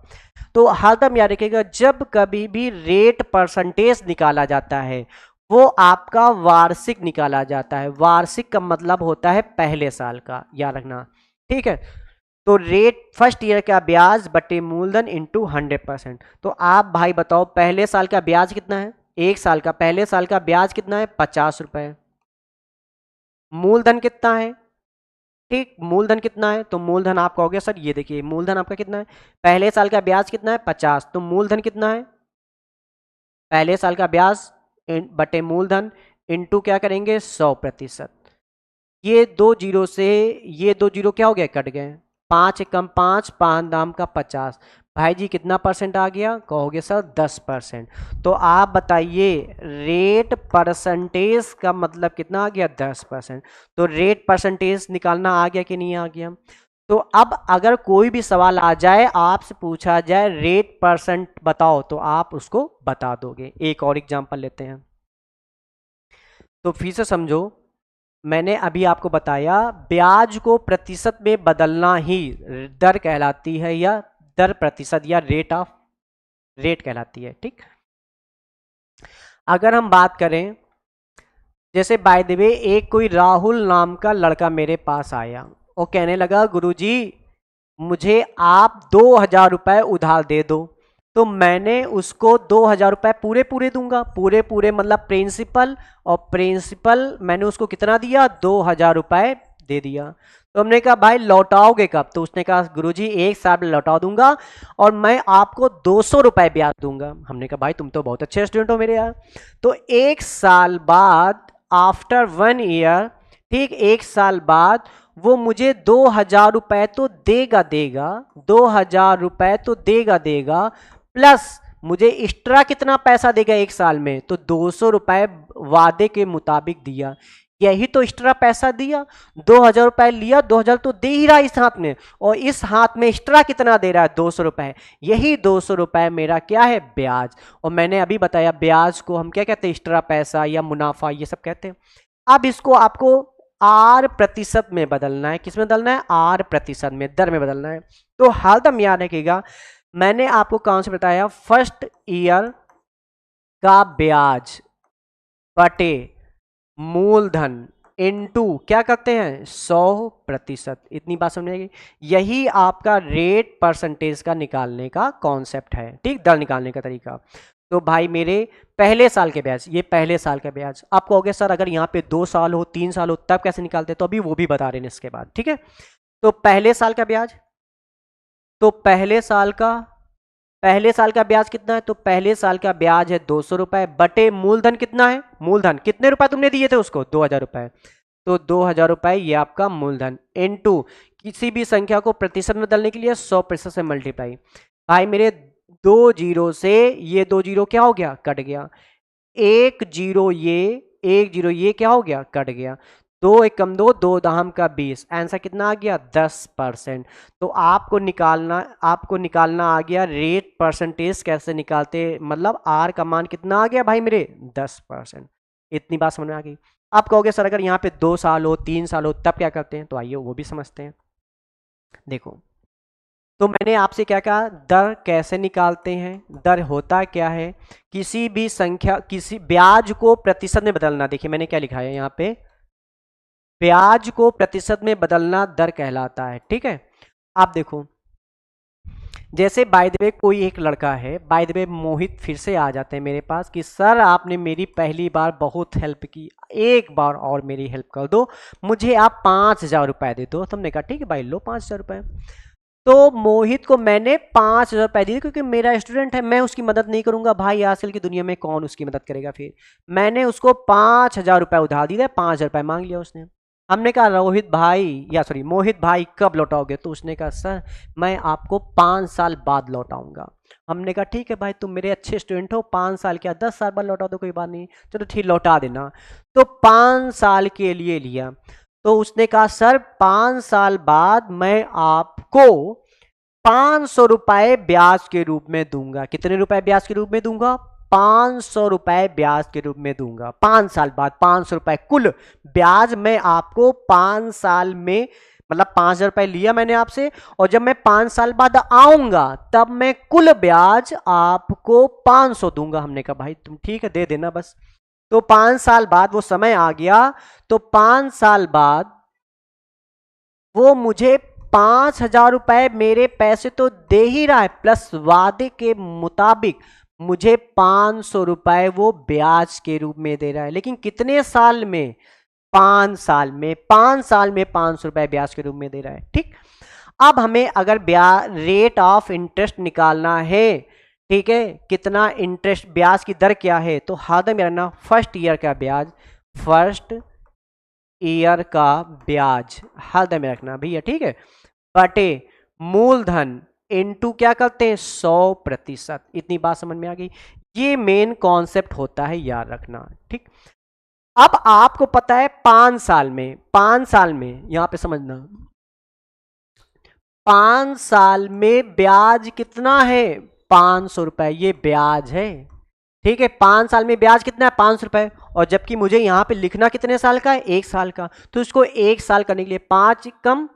तो हरदम याद रखिएगा, जब कभी भी रेट परसेंटेज निकाला जाता है वो आपका वार्षिक निकाला जाता है। वार्षिक का मतलब होता है पहले साल का, याद रखना, ठीक है। तो रेट फर्स्ट ईयर का ब्याज बटे मूलधन इंटू 100%। तो आप भाई बताओ पहले साल का ब्याज कितना है? 1 साल का पहले साल का ब्याज कितना है? 50 रुपए। मूलधन कितना है? ठीक, मूलधन कितना है? तो मूलधन आपका हो गया सर, ये देखिए मूलधन आपका कितना है? पहले साल का ब्याज कितना है? 50। तो मूलधन कितना है? पहले साल का ब्याज बटे मूलधन इंटू क्या करेंगे? 100%। ये दो जीरो से ये दो जीरो क्या हो गया? कट गए। 5 एकम 5, 5 दाम का 50। भाई जी कितना परसेंट आ गया? कहोगे सर 10%। तो आप बताइए रेट परसेंटेज का मतलब कितना आ गया? 10%। तो रेट परसेंटेज निकालना आ गया कि नहीं आ गया? तो अब अगर कोई भी सवाल आ जाए, आपसे पूछा जाए रेट परसेंट बताओ, तो आप उसको बता दोगे। एक और एग्जांपल लेते हैं, तो फिर से समझो। मैंने अभी आपको बताया ब्याज को प्रतिशत में बदलना ही दर कहलाती है, या दर प्रतिशत, या रेट कहलाती है। ठीक, अगर हम बात करें, जैसे बाय द वे एक कोई राहुल नाम का लड़का मेरे पास आया और कहने लगा गुरुजी मुझे आप 2,000 रुपये उधार दे दो। तो मैंने उसको 2,000 रुपये पूरे पूरे दूंगा, पूरे पूरे मतलब प्रिंसिपल, और प्रिंसिपल मैंने उसको कितना दिया, 2,000 रुपये दे दिया। तो हमने कहा भाई लौटाओगे कब? तो उसने कहा गुरुजी 1 साल में लौटा दूंगा और मैं आपको 200 रुपये ब्याज दूंगा। हमने कहा भाई तुम तो बहुत अच्छे स्टूडेंट हो मेरे यार। तो 1 साल बाद, आफ्टर 1 ईयर, ठीक 1 साल बाद वो मुझे 2,000 रुपये तो देगा, 2,000 रुपये तो देगा, प्लस मुझे एक्स्ट्रा कितना पैसा देगा 1 साल में? तो 200 रुपये वादे के मुताबिक दिया। यही तो एक्स्ट्रा पैसा दिया, 2,000 रुपये लिया, 2,000 तो दे ही रहा इस हाथ में, और इस हाथ में एक्स्ट्रा कितना दे रहा है? 200 रुपये। यही 200 रुपये मेरा क्या है? ब्याज। और मैंने अभी बताया ब्याज को हम क्या कहते हैं? एक्स्ट्रा पैसा या मुनाफा, ये सब कहते हैं। अब इसको आपको आर प्रतिशत में बदलना है। किस में बदलना है? आर प्रतिशत में, दर में बदलना है। तो हरदम याद रखिएगा, मैंने आपको कौन से बताया? फर्स्ट ईयर का ब्याज बटे मूलधन इनटू क्या करते हैं? 100%। इतनी बात समझ आएगी। यही आपका रेट परसेंटेज का निकालने का कॉन्सेप्ट है। ठीक, दर निकालने का तरीका। तो भाई मेरे पहले साल के ब्याज, ये पहले साल का ब्याज। आप कहोगे सर अगर यहाँ पे 2 साल हो, 3 साल हो, तब कैसे निकालते? तो अभी वो भी बता रहे हैं इसके बाद। ठीक है, तो पहले साल का ब्याज, तो पहले साल का ब्याज कितना है? तो पहले साल का ब्याज है 200 रुपए बटे मूलधन कितना है? मूलधन कितने रुपए तुमने दिए थे उसको? 2,000 रुपए। तो 2,000 रुपए ये आपका मूलधन, इनटू किसी भी संख्या को प्रतिशत में बदलने के लिए 100% से मल्टीप्लाई। भाई मेरे 2 जीरो से ये 2 जीरो क्या हो गया? कट गया। 1 जीरो ये, 1 जीरो ये क्या हो गया? कट गया। 2 1 कम 2, 2 दाहम का 20, आंसर कितना आ गया? 10%। तो आपको निकालना आ गया रेट परसेंटेज कैसे निकालते, मतलब आर का मान कितना आ गया भाई मेरे? 10%। इतनी बात समझ में आ गई। आप कहोगे सर अगर यहाँ पे 2 साल हो, 3 साल हो, तब क्या करते हैं? तो आइए वो भी समझते हैं। देखो, तो मैंने आपसे क्या कहा? दर कैसे निकालते हैं? दर होता क्या है? किसी भी संख्या, किसी ब्याज को प्रतिशत में बदलना। देखिए मैंने क्या लिखा है यहाँ पे, ब्याज को प्रतिशत में बदलना दर कहलाता है। ठीक है, आप देखो, जैसे बाय द वे कोई एक लड़का है, बाय द वे मोहित फिर से आ जाते हैं मेरे पास कि सर आपने मेरी पहली बार बहुत हेल्प की, एक बार और मेरी हेल्प कर दो, मुझे आप 5,000 रुपये दे दो। तो हमने कहा ठीक है भाई लो 5,000 रुपये। तो मोहित को मैंने 5,000 रुपये दिए क्योंकि मेरा स्टूडेंट है, मैं उसकी मदद नहीं करूंगा भाई, आजकल की दुनिया में कौन उसकी मदद करेगा। फिर मैंने उसको 5,000 रुपये उधार दिए, 5,000 रुपये मांग लिया उसने। हमने कहा रोहित भाई, या सॉरी मोहित भाई कब लौटाओगे? तो उसने कहा सर मैं आपको 5 साल बाद लौटाऊंगा। हमने कहा ठीक है भाई तुम मेरे अच्छे स्टूडेंट हो, 5 साल क्या 10 साल बाद लौटा दो, कोई बात नहीं, चलो ठीक लौटा देना। तो 5 साल के लिए लिया। तो उसने कहा सर 5 साल बाद मैं आपको 500 रुपये ब्याज के रूप में दूंगा। कितने रुपए ब्याज के रूप में दूंगा? 500 रुपये ब्याज के रूप में दूंगा। 5 साल बाद 500 रुपये कुल ब्याज मैं आपको 5 साल में, मतलब 5,000 रुपये लिया मैंने आपसे, और जब मैं 5 साल बाद आऊंगा तब मैं कुल ब्याज आपको 500 दूंगा। हमने कहा भाई तुम ठीक है दे देना बस। तो 5 साल बाद वो समय आ गया, तो 5 साल बाद वो मुझे 5,000 रुपये, मेरे पैसे तो दे ही रहा है, प्लस वादे के मुताबिक मुझे 500 रुपये वो ब्याज के रूप में दे रहा है। लेकिन कितने साल में? 5 साल में। 5 साल में 500 रुपये ब्याज के रूप में दे रहा है। ठीक, अब हमें अगर ब्याज रेट ऑफ इंटरेस्ट निकालना है, ठीक है, कितना इंटरेस्ट, ब्याज की दर क्या है, तो हरदम रखना फर्स्ट ईयर का ब्याज, फर्स्ट ईयर का ब्याज हरदम में रखना भैया। ठीक है, बटे मूलधन इनटू क्या करते हैं? 100%। इतनी बात समझ में आ गई। ये मेन कॉन्सेप्ट होता है, याद रखना। ठीक, अब आपको पता है 5 साल में, 5 साल में यहां पे समझना, 5 साल में ब्याज कितना है? 500 रुपए, ये ब्याज है। ठीक है, 5 साल में ब्याज कितना है 500 रुपए, और जबकि मुझे यहाँ पे लिखना कितने साल का है 1 साल का, तो इसको 1 साल करने के लिए 5 कम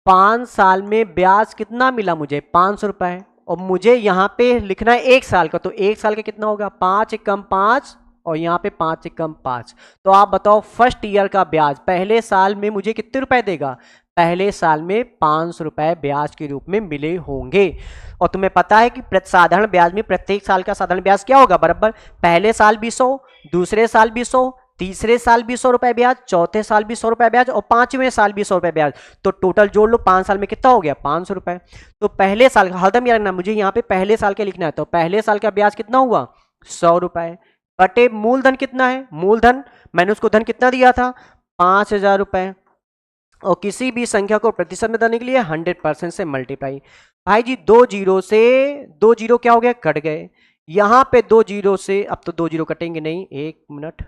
5 साल में ब्याज कितना मिला मुझे 500 रुपए, और मुझे यहाँ पे लिखना है 1 साल का, तो 1 साल का कितना होगा 5 कम 5, और यहाँ पे 5 कम 5। तो आप बताओ फर्स्ट ईयर का ब्याज पहले साल में मुझे कितने रुपए देगा, पहले साल में 500 रुपए ब्याज के रूप में मिले होंगे। और तुम्हें पता है कि साधारण ब्याज में प्रत्येक साल का साधारण ब्याज क्या होगा, बराबर पहले साल भी 100, दूसरे साल भी 100, तीसरे साल भी 100 रुपए ब्याज, चौथे साल भी 100 रुपए ब्याज, और पांचवें साल भी 100 रुपए ब्याज। तो टोटल जोड़ लो 5 साल में कितना हो गया 500 रुपए। तो पहले साल का हरदम याद रखना, मुझे यहाँ पे पहले साल का लिखना है, तो पहले साल का ब्याज कितना हुआ 100 रुपए, बटे मूलधन कितना है, मूलधन मैंने उसको धन कितना दिया था 5,000 रुपए, और किसी भी संख्या को प्रतिशत में देने के लिए 100% से मल्टीप्लाई। भाई जी 2 जीरो से 2 जीरो क्या हो गया कट गए, यहां पे 2 जीरो से, अब तो 2 जीरो कटेंगे नहीं, 1 मिनट,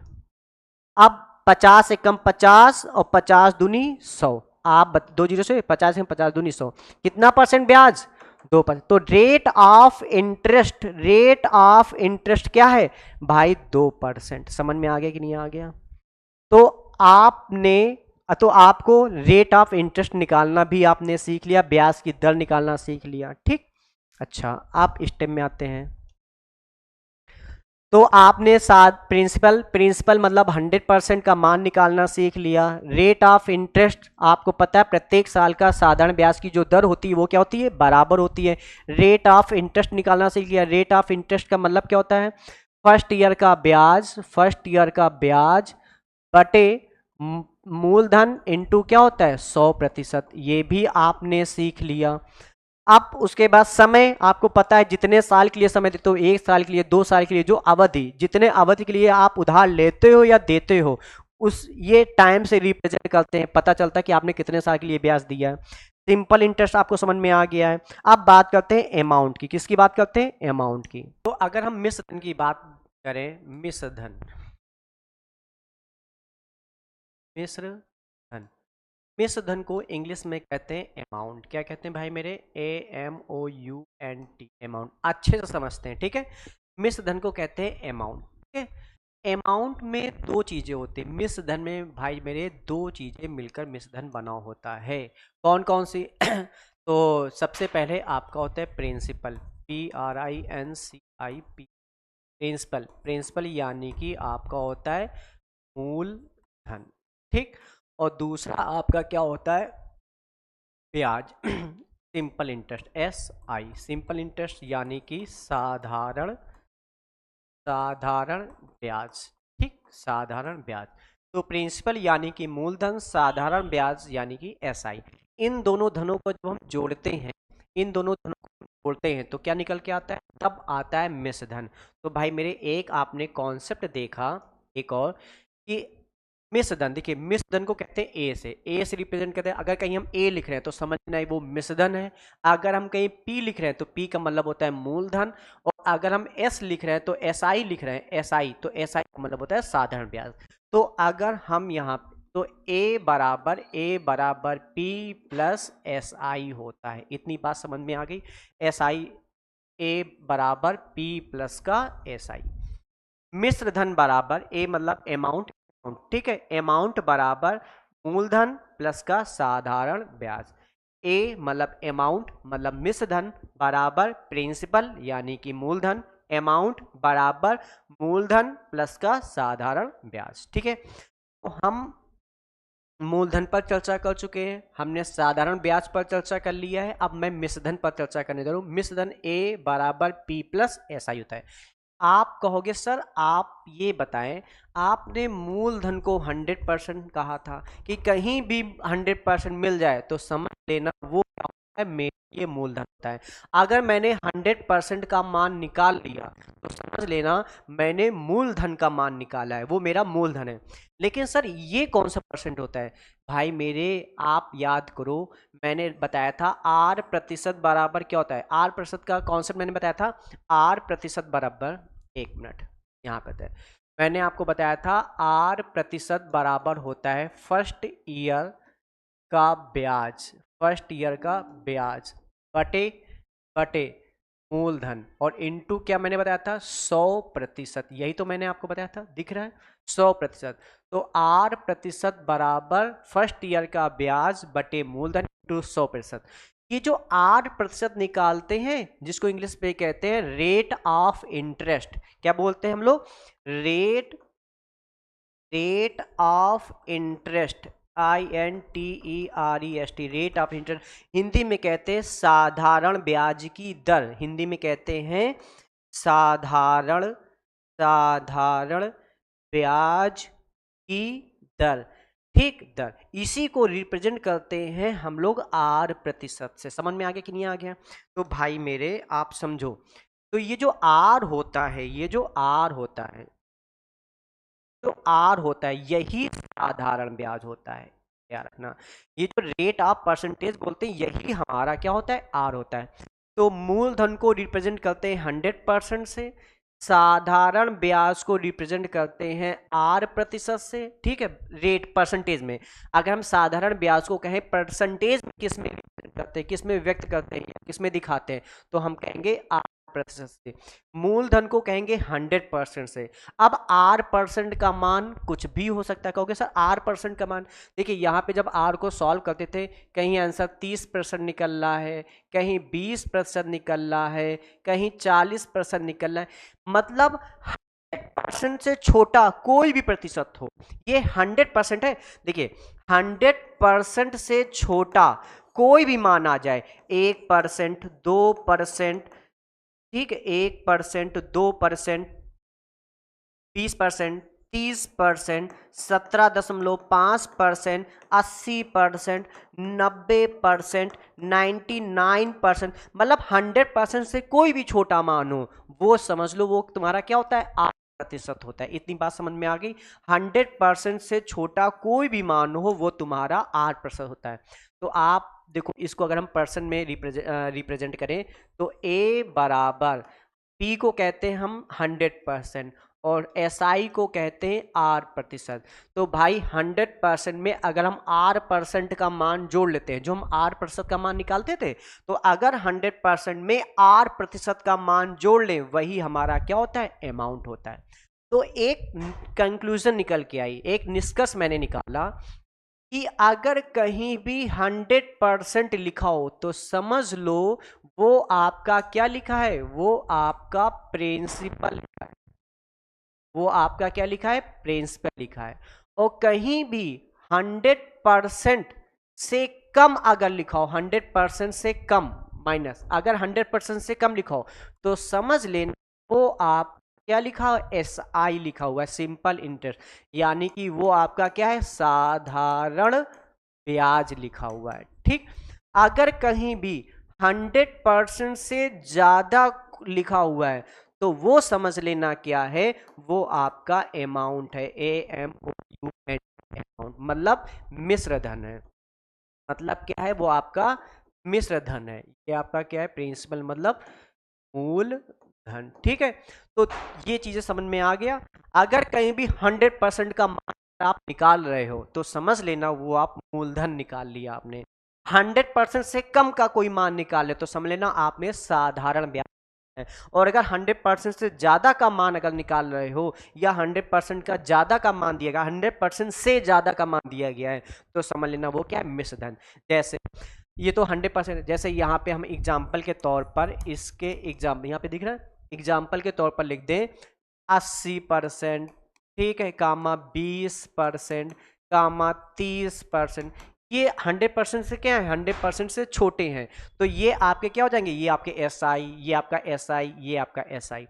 अब 50 से कम 50, और 50 दूनी 100, आप 2 जीरो से 50 से कम 50 दूनी 100, कितना परसेंट ब्याज 2%। तो rate of interest, rate of interest क्या है भाई 2%। समझ में आ गया कि नहीं आ गया। तो आपने, तो आपको रेट ऑफ इंटरेस्ट निकालना भी आपने सीख लिया, ब्याज की दर निकालना सीख लिया, ठीक। अच्छा, आप स्टेप में आते हैं। तो आपने साथ प्रिंसिपल, प्रिंसिपल मतलब 100% का मान निकालना सीख लिया। रेट ऑफ इंटरेस्ट आपको पता है प्रत्येक साल का साधारण ब्याज की जो दर होती है वो क्या होती है बराबर होती है। रेट ऑफ इंटरेस्ट निकालना सीख लिया। रेट ऑफ इंटरेस्ट का मतलब क्या होता है फर्स्ट ईयर का ब्याज, फर्स्ट ईयर का ब्याज बटे मूलधन इनटू क्या होता है 100%, ये भी आपने सीख लिया। अब उसके बाद समय आपको पता है जितने साल के लिए समय देते हो, 1 साल के लिए 2 साल के लिए, जो अवधि जितने अवधि के लिए आप उधार लेते हो या देते हो उस ये टाइम से रिप्रेजेंट करते हैं, पता चलता है कि आपने कितने साल के लिए ब्याज दिया है। सिंपल इंटरेस्ट आपको समझ में आ गया है। अब बात करते हैं अमाउंट की, किसकी बात करते हैं अमाउंट की। तो अगर हम मिश्र धन की बात करें, मिश्र धन, मिश्र धन, मिश्र धन को इंग्लिश में कहते हैं अमाउंट। क्या कहते हैं भाई मेरे, AMOUNT, अमाउंट, अच्छे से समझते हैं, ठीक है। मिश्र धन को कहते हैं अमाउंट, ठीक है। अमाउंट में दो चीजें होती है, मिश्र धन में भाई मेरे दो चीजें मिलकर मिश्र धन बना होता है। कौन कौन सी तो सबसे पहले आपका होता है प्रिंसिपल, PRINCIP, प्रिंसिपल, प्रिंसिपल यानी कि आपका होता है मूलधन, ठीक। और दूसरा आपका क्या होता है ब्याज, simple interest, SI, simple interest यानी कि साधारण, साधारण ब्याज, ठीक, साधारण ब्याज। तो प्रिंसिपल यानी कि मूलधन, साधारण ब्याज यानी कि SI, इन दोनों धनों को जब हम जोड़ते हैं, इन दोनों धनों को जोड़ते हैं तो क्या निकल के आता है, तब आता है मिश्र धन। तो भाई मेरे एक आपने कॉन्सेप्ट देखा, एक और कि मिश्र धन, देखिए मिश्र धन को कहते हैं ए से रिप्रेजेंट करते हैं। अगर कहीं हम ए लिख रहे हैं तो समझना है वो मिश्र धन है। अगर हम कहीं पी लिख रहे हैं तो पी का मतलब होता है मूलधन, और अगर हम एस लिख रहे हैं तो एसआई लिख रहे हैं, एसआई, तो एसआई का मतलब होता है साधारण ब्याज। तो अगर हम यहाँ तो ए बराबर पी प्लस एस आई होता है, इतनी बात समझ में आ गई। एस आई, ए बराबर पी प्लस का एस आई। मिश्र धन बराबर ए मतलब अमाउंट, ठीक है, अमाउंट बराबर मूलधन प्लस का साधारण ब्याज। ए मतलब अमाउंट मतलब मिश्र धन बराबर प्रिंसिपल यानी कि मूलधन, अमाउंट बराबर मूलधन प्लस का साधारण ब्याज, ठीक है। तो हम मूलधन पर चर्चा कर चुके हैं, हमने साधारण ब्याज पर चर्चा कर लिया है। अब मैं मिश्र धन पर चर्चा करने जा रहा हूं। मिश्र धन ए बराबर पी प्लस एस आई होता है। आप कहोगे सर आप ये बताएं, आपने मूलधन को 100% कहा था कि कहीं भी 100% मिल जाए तो समझ लेना वो क्या होता है, मेरे ये मूलधन होता है। अगर मैंने 100% का मान निकाल लिया तो समझ लेना मैंने मूलधन का मान निकाला है, वो मेरा मूलधन है। लेकिन सर ये कौन सा परसेंट होता है भाई मेरे, आप याद करो मैंने बताया था R प्रतिशत बराबर क्या होता है, R प्रतिशत का कॉन्सेप्ट मैंने बताया था, R प्रतिशत बराबर, एक मिनट यहाँ पे है, मैंने आपको बताया था R प्रतिशत बराबर होता है फर्स्ट ईयर का ब्याज, फर्स्ट ईयर का ब्याज बटे बटे मूलधन और इनटू क्या मैंने बताया था 100%, यही तो मैंने आपको बताया था, दिख रहा है 100%। तो R% बराबर फर्स्ट ईयर का ब्याज बटे मूलधन इंटू 100%। ये जो R% निकालते हैं जिसको इंग्लिश में कहते हैं रेट ऑफ इंटरेस्ट, क्या बोलते हैं हम लोग, rate rate of interest, INTEREST, rate of interest, Hindi में कहते हैं साधारण ब्याज की दर, हिंदी में कहते हैं साधारण साधारण ब्याज की दर, ठीक, दर, इसी को रिप्रेजेंट करते हैं हम लोग R% से। समझ में आ गया कि नहीं आ गया? तो भाई मेरे आप समझो, तो ये जो R होता है, ये जो R होता है, जो R होता है यही साधारण ब्याज होता है, याद रखना। ये जो रेट ऑफ परसेंटेज बोलते हैं यही हमारा क्या होता है, R होता है। तो मूलधन को रिप्रेजेंट करते हैं 100% से, साधारण ब्याज को रिप्रेजेंट करते हैं R% से, ठीक है, रेट परसेंटेज में। अगर हम साधारण ब्याज को कहें परसेंटेज किस में करते हैं, किस में व्यक्त करते हैं, किस में दिखाते हैं, तो हम कहेंगे R% से। मूलधन को कहेंगे 100% से। अब R% का मान कुछ भी हो सकता है, कहोगे सर R% का मान, देखिए यहाँ पे जब R को सॉल्व करते थे कहीं आंसर 30% निकल रहा है, कहीं 20% निकल रहा है, कहीं 40% निकल रहा है, मतलब 100% से छोटा कोई भी प्रतिशत हो, ये 100% है। देखिए 100% से छोटा कोई भी मान आ जाए, 1%, 2%, ठीक है, 1%, 2%, 20%, 30%, 17.5%, 80%, 90%, 99%, मतलब 100% से कोई भी छोटा मान हो वो समझ लो वो तुम्हारा क्या होता है, R% होता है। इतनी बात समझ में आ गई? 100% से छोटा कोई भी मान हो वो तुम्हारा R% होता है। तो आप देखो इसको अगर हम पर्सन में रिप्रेजेंट करें तो A बराबर P को कहते हैं हम 100% और SI को कहते हैं R%। तो भाई 100% में अगर हम R% का मान जोड़ लेते हैं, जो हम R% का मान निकालते थे, तो अगर 100% में R% का मान जोड़ लें वही हमारा क्या होता है, अमाउंट होता है। तो एक कंक्लूजन निकल के आई, एक निष्कर्ष मैंने निकाला कि अगर कहीं भी 100% लिखा हो तो समझ लो वो आपका क्या लिखा है, वो आपका प्रिंसिपल लिखा है, वो आपका क्या लिखा है, प्रिंसिपल लिखा है। और कहीं भी 100% से कम अगर लिखा हो, 100% से कम माइनस, अगर 100% से कम लिखा हो तो समझ लेना वो आप क्या लिखा हो, SI लिखा हुआ है, सिंपल इंटरेस्ट, यानी कि वो आपका क्या है, साधारण ब्याज लिखा हुआ है, ठीक। अगर कहीं भी 100% से ज्यादा लिखा हुआ है तो वो समझ लेना क्या है, वो आपका अमाउंट है, AMOUNT, अमाउंट मतलब मिश्र धन है, मतलब क्या है, वो आपका मिश्र धन है, ये आपका क्या है, प्रिंसिपल मतलब मूल धन, ठीक है। तो ये चीजें समझ में आ गया। अगर कहीं भी 100% का मान आप निकाल रहे हो तो समझ लेना वो आप मूलधन निकाल लिया आपने। 100% से कम का कोई मान निकाले तो समझ लेना आपने साधारण ब्याज है। और अगर 100% से ज्यादा का मान अगर निकाल रहे हो या 100% का ज्यादा का मान दिया गया, 100% से ज्यादा का मान दिया गया है, तो समझ लेना वो क्या है, मिश्र धन। जैसे ये तो 100%, जैसे यहाँ पे हम एग्जाम्पल के तौर पर इसके एग्जाम्पल यहाँ पे दिख रहा है, एग्जाम्पल के तौर पर लिख दें 80%, ठीक है, कामा 20%, कामा 30%, ये 100% से क्या है, 100% से छोटे हैं, तो ये आपके क्या हो जाएंगे, ये आपके SI, ये आपका SI, ये आपका SI।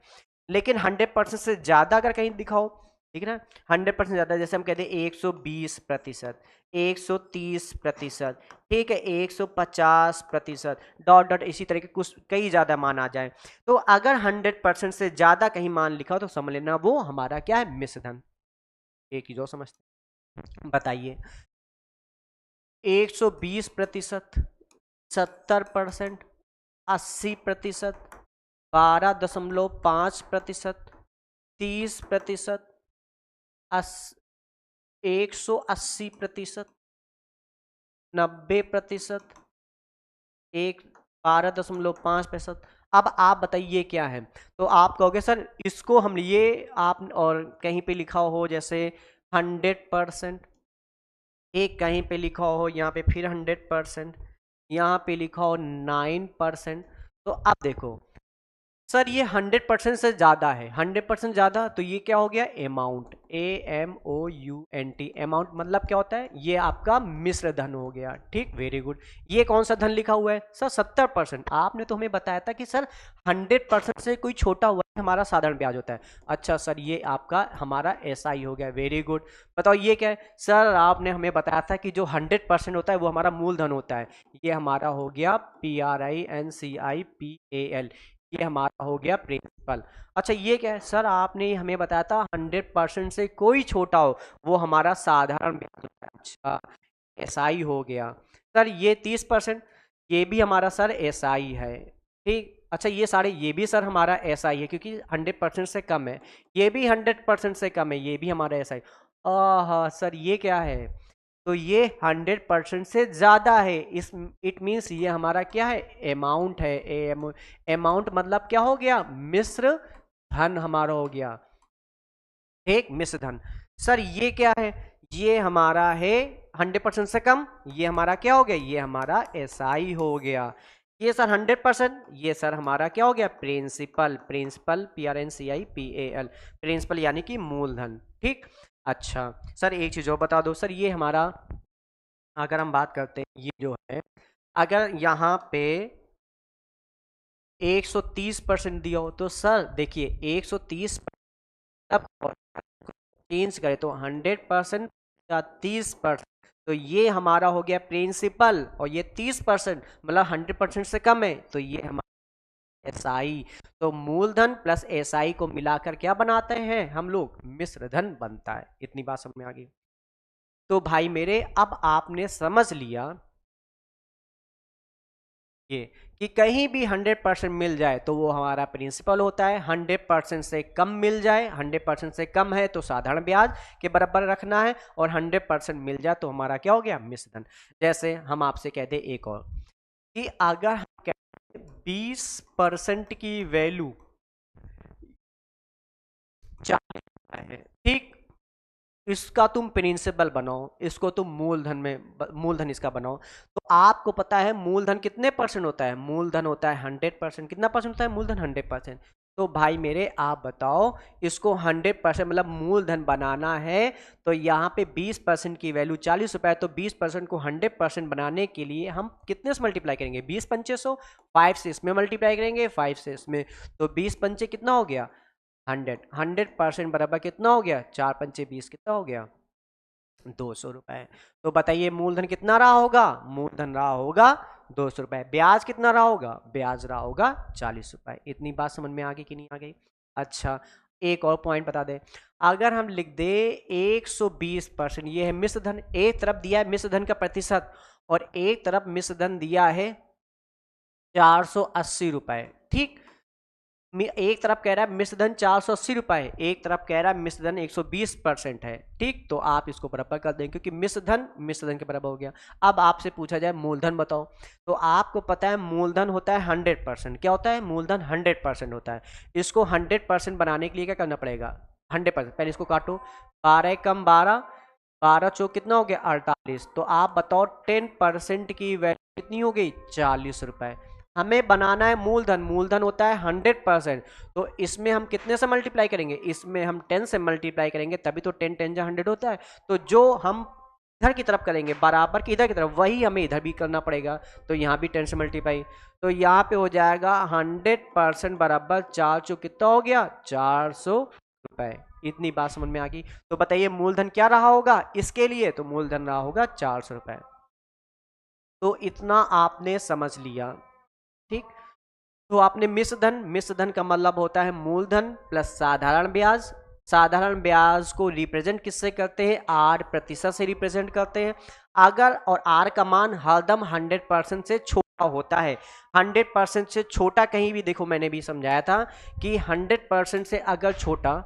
लेकिन 100% से ज्यादा अगर कहीं दिखाओ, ठीक है ना, 100% ज्यादा, जैसे हम कहते हैं 120%, 130%, ठीक है, 150%, डॉट डॉट इसी तरह के कुछ कई ज्यादा मान आ जाए, तो अगर 100% से ज्यादा कहीं मान लिखा हो तो समझ लेना वो हमारा क्या है, मिश्र धन। एक ही जो समझते, बताइए 120%, 70%, 80%, 12.5%, 30%, 180%, 90%, एक 12.5%। अब आप बताइए क्या है। तो आप कहोगे सर इसको हम ये आप और कहीं पे लिखा हो जैसे 100%, एक कहीं पे लिखा हो यहाँ पे फिर 100%, यहाँ पे लिखा हो 9%। तो आप देखो सर ये 100% से ज़्यादा है, 100% ज़्यादा, तो ये क्या हो गया अमाउंट, AMOUNT, अमाउंट मतलब क्या होता है, ये आपका मिश्र धन हो गया। ठीक, वेरी गुड। ये कौन सा धन लिखा हुआ है सर 70%। आपने तो हमें बताया था कि सर 100% से कोई छोटा हुआ है हमारा साधारण ब्याज होता है। अच्छा सर ये आपका हमारा SI हो गया, वेरी गुड। बताओ ये क्या है सर, आपने हमें बताया था कि जो 100% होता है वो हमारा मूलधन होता है। ये हमारा हो गया PRINCIPAL, ये हमारा हो गया प्रिंसिपल। अच्छा ये क्या है सर, आपने हमें बताया था 100% से कोई छोटा हो वो हमारा साधारण ब्याज होता है। अच्छा SI हो गया। सर ये 30%, ये भी हमारा सर SI है। ठीक, अच्छा ये सारे ये भी सर हमारा SI है क्योंकि 100% से कम है। ये भी 100% से कम है, ये भी हमारा SI। हाँ सर ये क्या है, तो ये 100% से ज्यादा है। इस इट मीन्स ये हमारा क्या है अमाउंट है। अमाउंट मतलब क्या हो गया, मिश्र धन हमारा हो गया। एक मिश्र धन। सर ये क्या है, ये हमारा है 100% से कम, ये हमारा क्या हो गया, ये हमारा SI हो गया। ये सर 100%, ये सर हमारा क्या हो गया प्रिंसिपल, प्रिंसिपल PRINCIPAL, प्रिंसिपल यानी कि मूलधन। ठीक, अच्छा सर एक चीज और बता दो सर, ये हमारा अगर हम बात करते हैं ये जो है, अगर यहाँ पे 130% दिया हो तो सर देखिए 130 चेंज करें तो 100% या 30%, तो ये हमारा हो गया प्रिंसिपल, और ये 30% मतलब 100% से कम है तो ये हमारा SI। तो मूलधन प्लस SI को मिलाकर क्या बनाते हैं हम लोग, मिश्र धन बनता है। इतनी बात समझ में आ गई। तो भाई मेरे अब आपने समझ लिया ये कि कहीं भी 100% मिल जाए तो वो हमारा प्रिंसिपल होता है, 100% से कम मिल जाए, 100% से कम है तो साधारण ब्याज के बराबर रखना है, और 100% मिल जाए तो हमारा क्या हो गया मिश्रधन। जैसे हम आपसे कहते हैं एक और कि अगर हम कहते 20% की वैल्यू 40 है, ठीक, इसका तुम प्रिंसिपल बनाओ, इसको तुम मूलधन में मूलधन इसका बनाओ, तो आपको पता है मूलधन कितने परसेंट होता है, मूलधन होता है 100%। कितना परसेंट होता है मूलधन, 100%। तो भाई मेरे आप बताओ, इसको 100% मतलब मूलधन बनाना है, तो यहाँ पे 20% की वैल्यू 40 रुपए है, तो 20% को 100% बनाने के लिए हम कितने से मल्टीप्लाई करेंगे, 20 पंचे 100, 5 से इसमें मल्टीप्लाई करेंगे, 5 से इसमें, तो 20 पंचे कितना हो गया 100, 100% बराबर कितना हो गया, 4 पंचे 20, कितना हो गया 200 रुपए। तो बताइए मूलधन कितना रहा होगा, मूलधन रहा होगा 200 रुपए। ब्याज कितना रहा होगा, ब्याज रहा होगा 40 रुपए। इतनी बात समझ में आ गई कि नहीं आ गई। अच्छा एक और पॉइंट बता दे, अगर हम लिख दे 120%, ये है मिश्र धन, एक तरफ दिया है मिश्र धन का प्रतिशत और एक तरफ मिश्र धन दिया है 480 रुपए। ठीक, एक तरफ कह रहा है मिश्रधन 480 रुपए है, एक तरफ कह रहा है मिश्रधन 120% है। ठीक, तो आप इसको बराबर कर देंगे क्योंकि मिश्रधन मिश्रधन के बराबर हो गया। अब आपसे पूछा जाए मूलधन बताओ, तो आपको पता है मूलधन होता है 100%। क्या होता है, मूलधन 100% होता है। इसको 100% बनाने के लिए क्या करना पड़ेगा, 100%। पहले इसको काटो, 12 कम 12, 12 चौक कितना हो गया 48। तो आप बताओ 10% की वैल्यू कितनी हो गई 40 रुपए। हमें बनाना है मूलधन, मूलधन होता है 100%, तो इसमें हम कितने से मल्टीप्लाई करेंगे, इसमें हम 10 से मल्टीप्लाई करेंगे, तभी तो 10 10 जा 100 होता है। तो जो हम इधर की तरफ करेंगे बराबर की इधर की तरफ, वही हमें इधर भी करना पड़ेगा। तो यहाँ भी 10 से मल्टीप्लाई, तो यहाँ पे हो जाएगा 100% बराबर 4 चौक कितना हो गया 400 रुपए। इतनी बात समझ में आ गई। तो बताइए मूलधन क्या रहा होगा इसके लिए, तो मूलधन रहा होगा 400 रुपए। तो इतना आपने समझ लिया। ठीक, तो आपने मिश्रधन, मिश्रधन का मतलब होता है मूलधन प्लस साधारण ब्याज। साधारण ब्याज को रिप्रेजेंट किससे करते हैं, R प्रतिशत से रिप्रेजेंट करते हैं। अगर और R का मान हरदम 100% से छोटा होता है, 100% से छोटा कहीं भी, देखो मैंने भी समझाया था कि 100% से अगर छोटा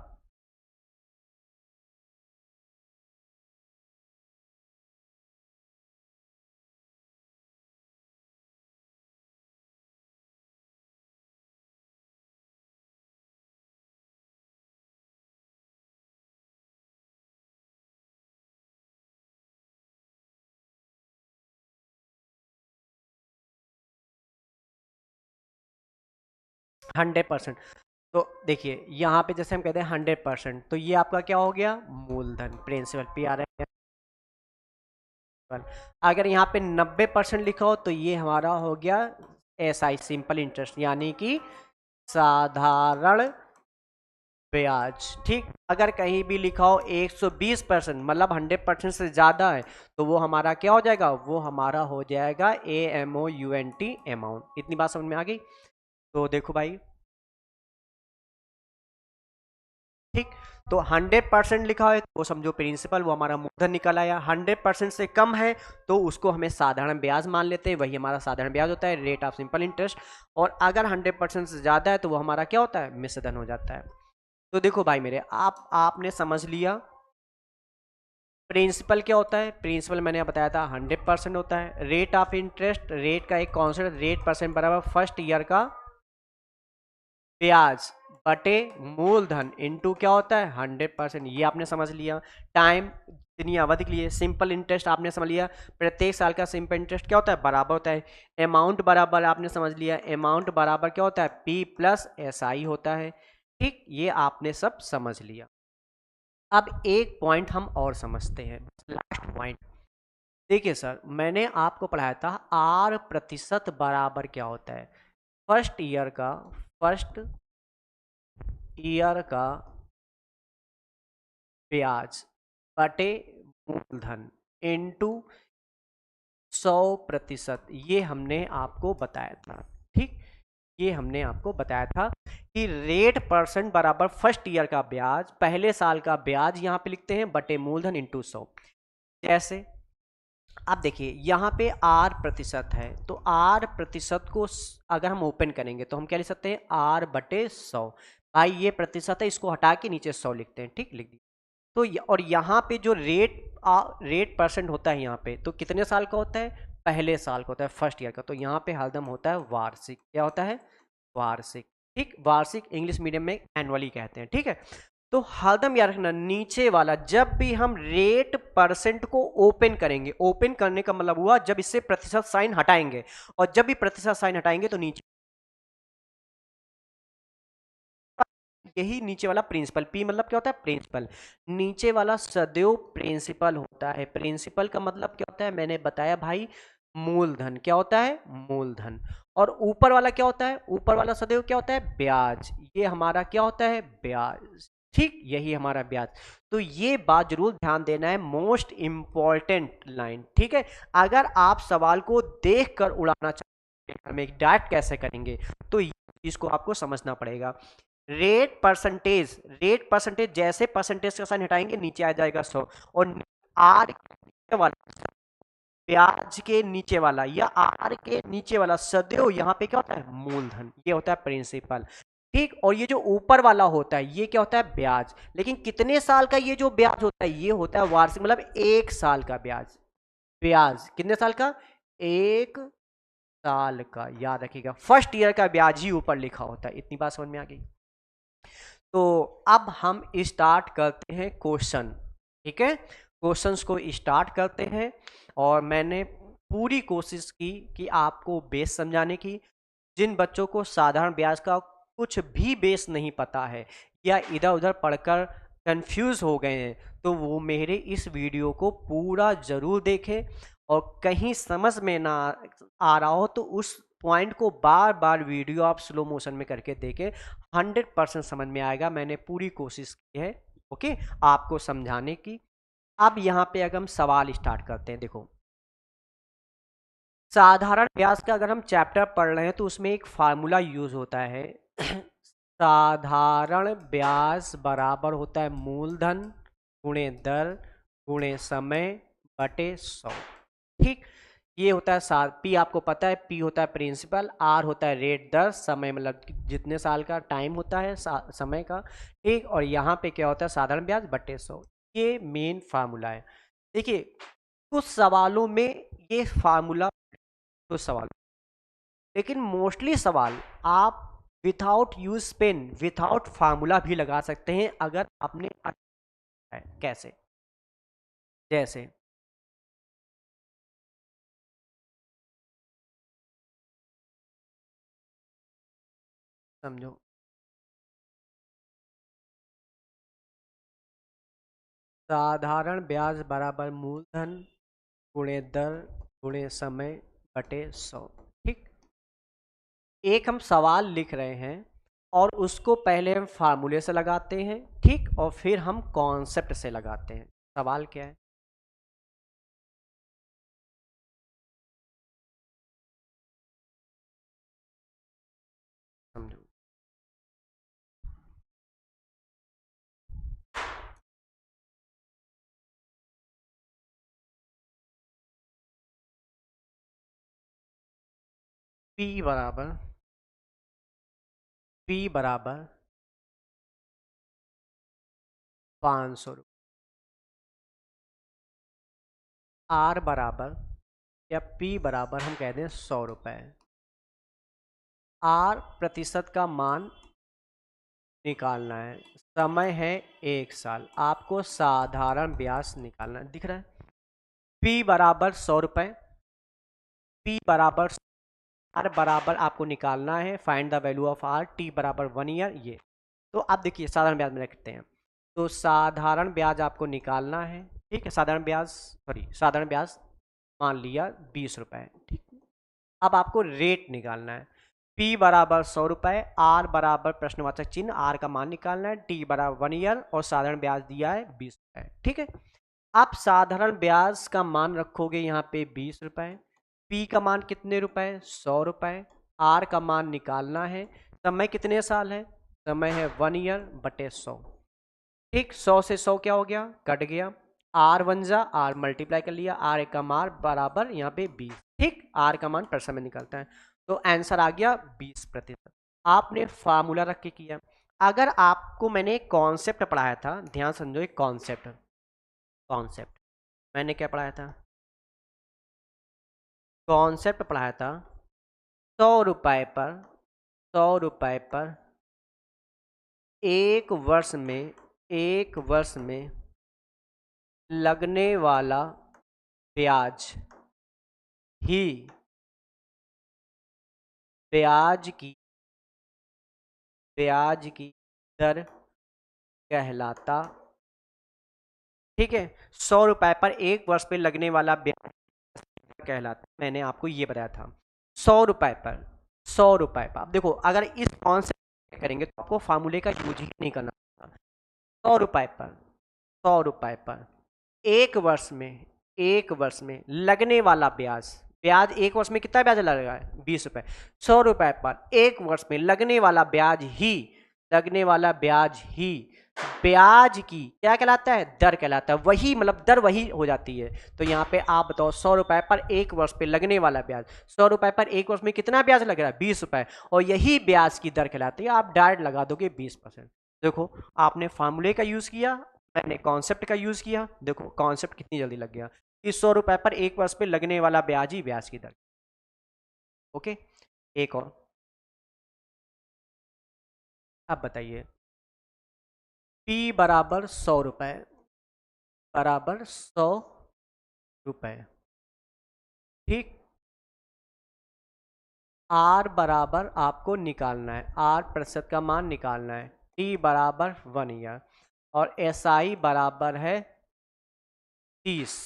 100%। तो देखिए यहाँ पे जैसे हम कहते हैं 100%, तो ये आपका क्या हो गया, मूलधन, प्रिंसिपल, पी आर आई। अगर यहाँ पे 90% लिखा हो तो ये हमारा हो गया एस आई, सिंपल इंटरेस्ट, यानी कि साधारण ब्याज। ठीक, अगर कहीं भी लिखा हो 120%, मतलब 100% से ज़्यादा है, तो वो हमारा क्या हो जाएगा, वो हमारा हो जाएगा AMOUNT, अमाउंट। इतनी बात समझ में आ गई। तो देखो भाई, ठीक, तो 100% लिखा है तो वो समझो प्रिंसिपल, वो हमारा मूलधन निकल आया। 100% से कम है तो उसको हमें साधारण ब्याज मान लेते हैं, वही हमारा साधारण ब्याज होता है, रेट ऑफ सिंपल इंटरेस्ट। और अगर 100% से ज़्यादा है तो वो हमारा क्या होता है, मिश्रधन हो जाता है। तो देखो भाई मेरे, आपने समझ लिया प्रिंसिपल क्या होता है। प्रिंसिपल मैंने बताया था 100% होता है। रेट ऑफ इंटरेस्ट, रेट का एक कॉन्सेप्ट, रेट परसेंट बराबर फर्स्ट ईयर का ब्याज बटे मूलधन इनटू क्या होता है, 100%। ये आपने समझ लिया। टाइम, जितनी अवधि के लिए सिंपल इंटरेस्ट आपने समझ लिया, प्रत्येक साल का सिंपल इंटरेस्ट क्या होता है, बराबर होता है। अमाउंट बराबर आपने समझ लिया, अमाउंट बराबर क्या होता है, P प्लस SI होता है। ठीक, ये आपने सब समझ लिया। अब एक पॉइंट हम और समझते हैं, लास्ट पॉइंट। देखिए सर, मैंने आपको पढ़ाया था R% बराबर क्या होता है, फर्स्ट ईयर का ब्याज बटे मूलधन इनटू 100%। ये हमने आपको बताया था। ठीक, ये हमने आपको बताया था कि रेट परसेंट बराबर फर्स्ट ईयर का ब्याज, पहले साल का ब्याज यहां पे लिखते हैं, बटे मूलधन इंटू 100। जैसे अब देखिए यहाँ पे R% है, तो R% को अगर हम ओपन करेंगे तो हम क्या लिख सकते हैं, R/100। भाई ये प्रतिशत है, इसको हटा के नीचे 100 लिखते हैं। ठीक, लिख दिया। तो और यहाँ पे जो रेट परसेंट होता है यहाँ पे, तो कितने साल का होता है, पहले साल का होता है, फर्स्ट ईयर का। तो यहाँ पे हरदम होता है वार्षिक, क्या होता है, वार्षिक। ठीक, वार्षिक इंग्लिश मीडियम में एनुअली कहते हैं। ठीक है, तो हरदम याद रखना, नीचे वाला जब भी हम रेट परसेंट को ओपन करेंगे, ओपन करने का मतलब हुआ जब इससे प्रतिशत साइन हटाएंगे, और जब भी प्रतिशत साइन हटाएंगे तो नीचे, यही नीचे वाला प्रिंसिपल, पी मतलब क्या होता है, प्रिंसिपल। नीचे वाला सदैव प्रिंसिपल होता है। प्रिंसिपल का मतलब क्या होता है, मैंने बताया भाई, मूलधन। क्या होता है, मूलधन। और ऊपर वाला क्या होता है, ऊपर वाला सदैव क्या होता है, ब्याज। ये हमारा क्या होता है, ब्याज। ठीक, यही हमारा ब्याज। तो ये बात जरूर ध्यान देना है, मोस्ट इंपॉर्टेंट लाइन। ठीक है, अगर आप सवाल को देख कर उड़ाना चाहते हैं, हम एक डायरेक्ट कैसे करेंगे, तो इसको आपको समझना पड़ेगा। रेट परसेंटेज जैसे परसेंटेज का साइन हटाएंगे नीचे आ जाएगा 100, और आर वाला, ब्याज के नीचे वाला या आर के नीचे वाला सदैव यहाँ पे क्या होता है, मूलधन। ये होता है प्रिंसिपल। ठीक, और ये जो ऊपर वाला होता है ये क्या होता है, ब्याज। लेकिन कितने साल का ये जो ब्याज होता है, ये होता है वार्षिक, मतलब 1 साल का ब्याज। ब्याज कितने साल का, 1 साल का। याद रखिएगा, फर्स्ट ईयर का ब्याज ही ऊपर लिखा होता है। इतनी बात समझ में आ गई। तो अब हम स्टार्ट करते हैं क्वेश्चन। ठीक है, क्वेश्चंस को स्टार्ट करते हैं। और मैंने पूरी कोशिश की कि आपको बेस समझाने की। जिन बच्चों को साधारण ब्याज का कुछ भी बेस नहीं पता है, या इधर उधर पढ़कर कंफ्यूज हो गए हैं, तो वो मेरे इस वीडियो को पूरा जरूर देखें। और कहीं समझ में ना आ रहा हो तो उस पॉइंट को बार बार वीडियो आप स्लो मोशन में करके देखें, 100% समझ में आएगा। मैंने पूरी कोशिश की है, ओके, आपको समझाने की। अब यहाँ पे अगर हम सवाल स्टार्ट करते हैं, देखो, साधारण ब्याज का अगर हम चैप्टर पढ़ रहे हैं तो उसमें एक फार्मूला यूज होता है। साधारण ब्याज बराबर होता है मूलधन गुणे दर गुणे समय बटे 100। ठीक, ये होता है पी, आपको पता है, पी होता है प्रिंसिपल, आर होता है रेट दर, समय मतलब जितने साल का टाइम होता है समय का। ठीक, और यहाँ पे क्या होता है, साधारण ब्याज बटे 100। ये मेन फार्मूला है। देखिए, कुछ सवालों में ये फार्मूला, कुछ सवाल, लेकिन मोस्टली सवाल आप without use pen, without formula भी लगा सकते हैं, अगर आपने है कैसे, जैसे समझो। साधारण ब्याज बराबर मूलधन गुणे दर गुणे समय बटे 100। ठीक, एक हम सवाल लिख रहे हैं और उसको पहले हम फार्मूले से लगाते हैं, ठीक, और फिर हम कॉन्सेप्ट से लगाते हैं। सवाल क्या है? समझो। पी बराबर, पी बराबर 500, आर बराबर या पी बराबर हम कह दें 100 रुपए। आर प्रतिशत का मान निकालना है, समय है 1 साल, आपको साधारण ब्याज निकालना है। दिख रहा है? पी बराबर 100 रुपए, पी बराबर, आर बराबर आपको निकालना है, find the value of R, T बराबर 1 ईयर। ये तो आप देखिए साधारण ब्याज में रखते हैं, तो साधारण ब्याज आपको निकालना है। ठीक है, साधारण ब्याज, सॉरी, साधारण ब्याज मान लिया 20 रुपए। ठीक, अब आपको रेट निकालना है। पी बराबर 100 रुपए, आर बराबर प्रश्नवाचक चिन्ह, आर का मान निकालना है, टी बराबर 1 ईयर और साधारण ब्याज दिया है 20 रुपए। ठीक है, आप साधारण ब्याज का मान रखोगे यहाँ पे 20 रुपए, पी का मान कितने रुपए? 100 रुपए, आर का मान निकालना है, समय कितने साल है? समय है 1 ईयर बटे 100। ठीक, 100 से 100 क्या हो गया? कट गया। आर वन जा आर, मल्टीप्लाई कर लिया, आर एक का मान बराबर यहाँ पे 20। ठीक, आर का मान पर समय निकलता है, तो आंसर आ गया 20%। आपने फार्मूला रख के किया। अगर आपको मैंने एक कॉन्सेप्ट पढ़ाया था, ध्यान समझो, एक कॉन्सेप्ट, कॉन्सेप्ट मैंने क्या पढ़ाया था? कॉन्सेप्ट पढ़ाया था 100 रुपए पर, 100 रुपए पर एक वर्ष में, एक वर्ष में लगने वाला ब्याज ही ब्याज की, ब्याज की दर कहलाता। ठीक है, 100 रुपए पर एक वर्ष पे लगने वाला ब्याज कहलाता, मैंने आपको ये बताया था। 100 रुपए पर, 100 रुपए पर, अब देखो अगर इस कॉन्सेप्ट करेंगे तो आपको फार्मूले का यूज ही नहीं करना। 100 रुपए पर, 100 रुपए पर एक वर्ष में, एक वर्ष में लगने वाला ब्याज, ब्याज एक वर्ष में कितना ब्याज लगेगा? 20 रुपए। 100 रुपए पर एक वर्ष में लगने वाला ब्याज ही, लगने वाला ब्याज ही ब्याज की क्या कहलाता है? दर कहलाता है। वही मतलब दर वही हो जाती है। तो यहाँ पे आप बताओ 100 रुपए पर एक वर्ष पे लगने वाला ब्याज, 100 रुपए पर एक वर्ष में कितना ब्याज लग रहा है? 20 रुपए, और यही ब्याज की दर कहलाती है। आप डायरेक्ट लगा दोगे 20%। देखो, आपने फार्मूले का यूज किया, मैंने कॉन्सेप्ट का यूज किया, देखो कॉन्सेप्ट कितनी जल्दी लग गया। इस 100 रुपए पर एक वर्ष पे लगने वाला ब्याज ही ब्याज की दर। ओके, एक और, अब बताइए। पी बराबर 100 रुपए, बराबर 100 रुपए। ठीक, आर बराबर आपको निकालना है, आर प्रतिशत का मान निकालना है, टी बराबर 1 ईयर और एस आई बराबर है 30।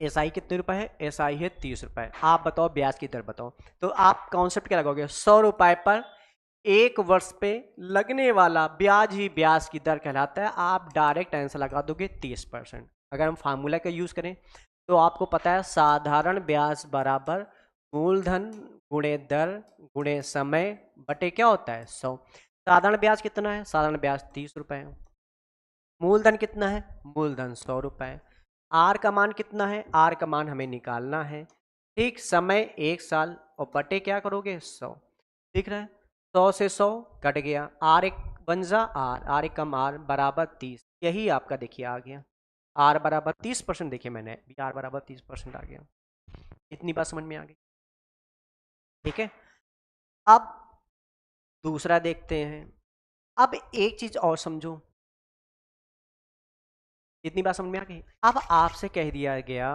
एस आई कितने रुपए है? एस आई है 30 रुपए। आप बताओ ब्याज की दर बताओ। तो आप कॉन्सेप्ट क्या लगाओगे? 100 रुपए पर एक वर्ष पे लगने वाला ब्याज ही ब्याज की दर कहलाता है। आप डायरेक्ट आंसर लगा दोगे 30%। अगर हम फार्मूला का यूज करें तो आपको पता है साधारण ब्याज बराबर मूलधन गुणे दर गुणे समय बटे क्या होता है? 100। साधारण ब्याज कितना है? साधारण ब्याज 30 रुपए है। मूलधन कितना है? मूलधन 100 रुपए। आर का मान कितना है? आर का मान हमें निकालना है। ठीक, समय 1 साल और बटे क्या करोगे? 100। दिख रहा है? 100 से 100 कट गया, आर एक बन जा आर, आर एक कम आर बराबर 30। यही आपका देखिए आ गया, आर बराबर 30%। देखिए मैंने आर बराबर 30% आ गया। इतनी बात समझ में आ गई? ठीक है, अब दूसरा देखते हैं। अब एक चीज और समझो, इतनी बात समझ में आ गई। अब आपसे कह दिया गया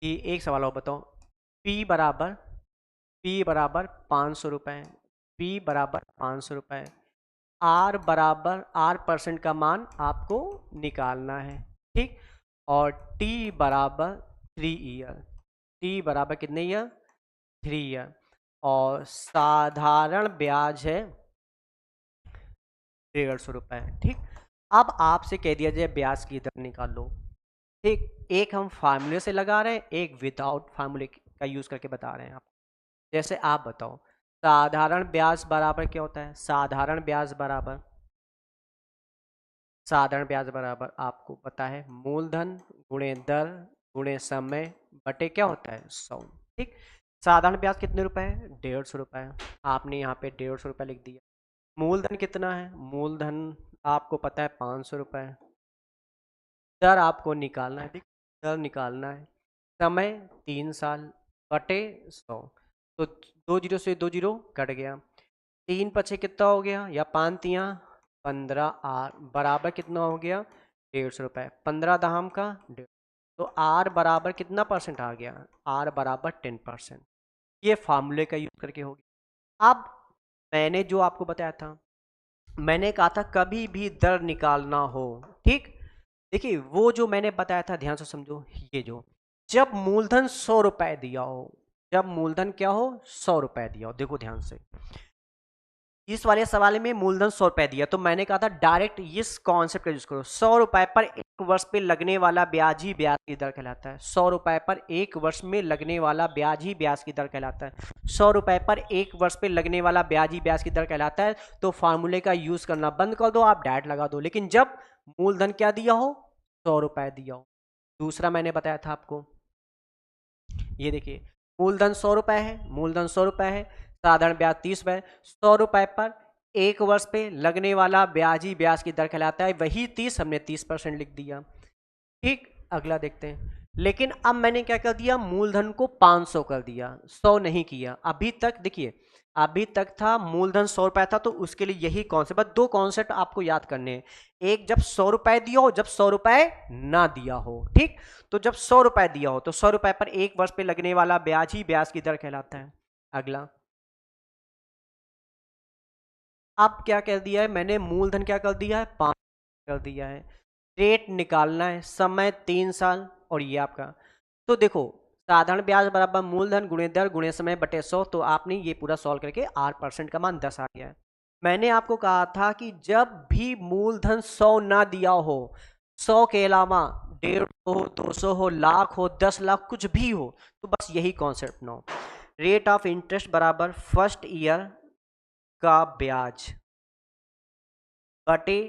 कि एक सवाल और बताओ, P बराबर पी बराबर 500 रुपये, पी बराबर 500 रुपये, आर बराबर R% का मान आपको निकालना है, ठीक। और टी बराबर 3 ईयर, टी बराबर कितने ईयर, 3 ईयर। और साधारण ब्याज है 150 रुपये, ठीक। अब आपसे कह दिया जाए ब्याज की दर निकालो, ठीक। एक हम फार्मूले से लगा रहे हैं, एक विदाउट फार्मूले का यूज करके बता रहे हैं आप। जैसे आप बताओ, साधारण ब्याज बराबर क्या होता है, साधारण ब्याज बराबर आपको पता है मूलधन गुणे दर गुणे समय बटे क्या होता है 100, ठीक। साधारण ब्याज कितने रुपए है, 150 रुपये। आपने यहाँ पे 150 रुपये लिख दिया। मूलधन कितना है, मूलधन आपको पता है 500 रुपये। दर आपको निकालना है, ठीक, दर निकालना है। समय 3 साल बटे 100, तो 2 जीरो से 2 जीरो कट गया, 3 पचे कितना हो गया, या 5 तियाँ 15, आर बराबर कितना हो गया 150 रुपये, 15 दाम का 150, तो आर बराबर कितना परसेंट आ गया, आर बराबर 10%। ये फार्मूले का यूज करके हो गया। अब मैंने जो आपको बताया था, मैंने कहा था कभी भी दर निकालना हो, ठीक, देखिए वो जो मैंने बताया था ध्यान से समझो, ये जो जब मूलधन 100 रुपए दिया हो, जब मूलधन क्या हो 100 रुपए दिया हो, देखो ध्यान से, इस वाले सवाल में मूलधन 100 रुपए दिया, तो मैंने कहा था डायरेक्ट इस कॉन्सेप्ट का यूज करो, 100 रुपए पर 1 वर्ष पे लगने वाला ब्याज ही ब्याज की दर कहलाता है, 100 रुपए पर 1 वर्ष में लगने वाला ब्याज ही ब्याज की दर कहलाता है, 100 रुपए पर 1 वर्ष पे लगने वाला ब्याज ही ब्याज की दर कहलाता है। तो फार्मूले का यूज करना बंद कर दो, आप डायरेक्ट लगा दो, लेकिन जब मूलधन क्या दिया हो 100 रुपए दिया हो। दूसरा मैंने बताया था आपको, ये देखिए मूलधन 100 रुपए है, मूलधन 100 रुपए है, साधारण ब्याज 30 रुपए, 100 रुपए पर 1 वर्ष पे लगने वाला ब्याज ही ब्याज की दर कहलाता है, वही 30 हमने 30% लिख दिया, ठीक। अगला देखते हैं, लेकिन अब मैंने क्या कर दिया, मूलधन को 500 कर दिया, 100 नहीं किया। अभी तक देखिए, अभी तक था मूलधन 100 रुपए था, तो उसके लिए यही कॉन्सेप्ट, बस 2 कॉन्सेप्ट आपको याद करने हैं, एक जब 100 रुपए दिया हो, जब 100 रुपए ना दिया हो, ठीक। तो जब 100 रुपए दिया हो तो 100 रुपए पर 1 वर्ष पे लगने वाला ब्याज ही ब्याज की दर कहलाता है। अगला, अब क्या कर दिया है मैंने, मूलधन क्या कर दिया है 5 कर दिया है, रेट निकालना है, समय 3 साल, और ये आपका, तो देखो साधारण ब्याज बराबर मूलधन गुणे दर गुणे समय बटे 100, तो आपने ये पूरा सॉल्व करके R% का मान 10 आ गया है। मैंने आपको कहा था कि जब भी मूलधन 100 ना दिया हो, 100 के अलावा 150 हो, 200 हो, लाख हो, 10 लाख कुछ भी हो, तो बस यही कॉन्सेप्ट ना हो, रेट ऑफ इंटरेस्ट बराबर फर्स्ट ईयर का ब्याज बटे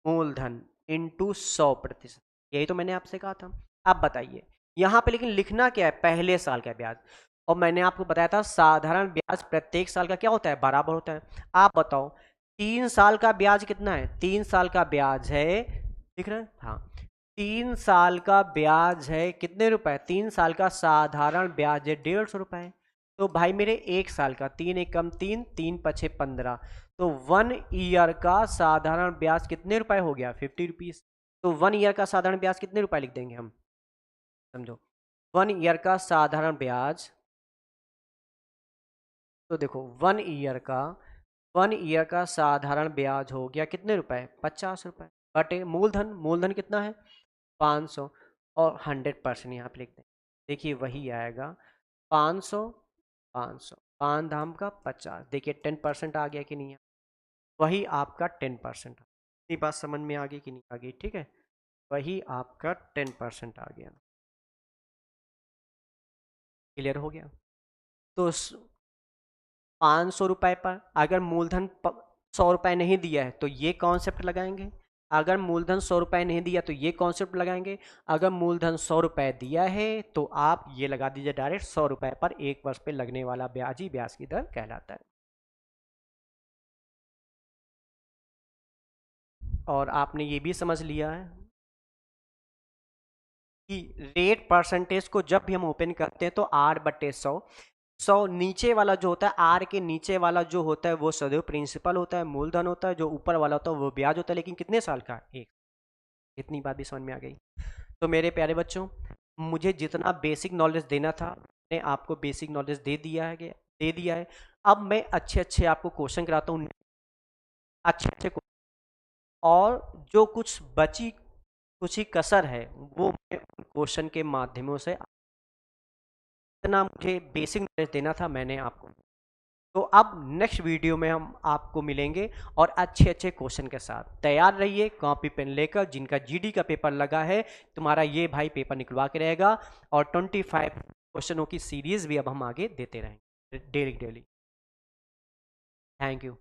मूलधन इंटू 100%, यही तो मैंने आपसे कहा था। अब बताइए यहाँ पे लेकिन लिखना क्या है, पहले साल का ब्याज, और मैंने आपको बताया था साधारण ब्याज प्रत्येक साल का क्या होता है, बराबर होता है। आप बताओ 3 साल का ब्याज कितना है, 3 साल का ब्याज है, दिख रहा है, हाँ, 3 साल का ब्याज है कितने रुपए, 3 साल का साधारण ब्याज है 150 रुपए। तो भाई मेरे 1 साल का, 3 एकम 3, 3 पचे 15, तो 1 ईयर का साधारण ब्याज कितने रुपए हो गया 50 रुपीज। तो 1 ईयर का साधारण ब्याज कितने रुपए लिख देंगे हम, समझो 1 ईयर का साधारण ब्याज, तो देखो 1 ईयर का साधारण ब्याज हो गया कितने रुपए 50 रुपए, बटे मूलधन, मूलधन कितना है 500, और 100% यहाँ पे लिख दें, देखिए वही आएगा 500, 500, 5 दाम का 50, देखिए 10% आ गया कि नहीं, वही आपका 10%। इतनी बात समझ में आ गई कि नहीं आ गई, ठीक है, वही आपका 10% आ गया, क्लियर हो गया। तो 500 रुपए पर अगर मूलधन 100 रुपए नहीं दिया है तो ये कॉन्सेप्ट लगाएंगे, अगर मूलधन 100 रुपए नहीं दिया तो ये कॉन्सेप्ट लगाएंगे, अगर मूलधन 100 रुपए दिया है तो आप ये लगा दीजिए डायरेक्ट, 100 रुपए पर 1 वर्ष पे लगने वाला ब्याज ही ब्याज की दर कहलाता है। और आपने ये भी समझ लिया है कि रेट परसेंटेज को जब भी हम ओपन करते हैं तो R/100, 100 नीचे वाला जो होता है, आर के नीचे वाला जो होता है वो सदैव प्रिंसिपल होता है, मूलधन होता है, जो ऊपर वाला होता है वो ब्याज होता है, लेकिन कितने साल का, एक। इतनी बात भी समझ में आ गई। तो मेरे प्यारे बच्चों, मुझे जितना बेसिक नॉलेज देना था मैंने आपको बेसिक नॉलेज दे दिया है, दे दिया है। अब मैं अच्छे अच्छे आपको क्वेश्चन कराता हूँ, अच्छे अच्छे, और जो कुछ बची कुछ ही कसर है वो मैं क्वेश्चन के माध्यमों से, इतना मुझे बेसिक नॉलेज देना था मैंने आपको। तो अब नेक्स्ट वीडियो में हम आपको मिलेंगे और अच्छे अच्छे क्वेश्चन के साथ। तैयार रहिए कॉपी पेन लेकर, जिनका जीडी का पेपर लगा है तुम्हारा ये भाई पेपर निकलवा के रहेगा, और 25 क्वेश्चनों की सीरीज भी अब हम आगे देते रहेंगे डेली डेली। Thank you.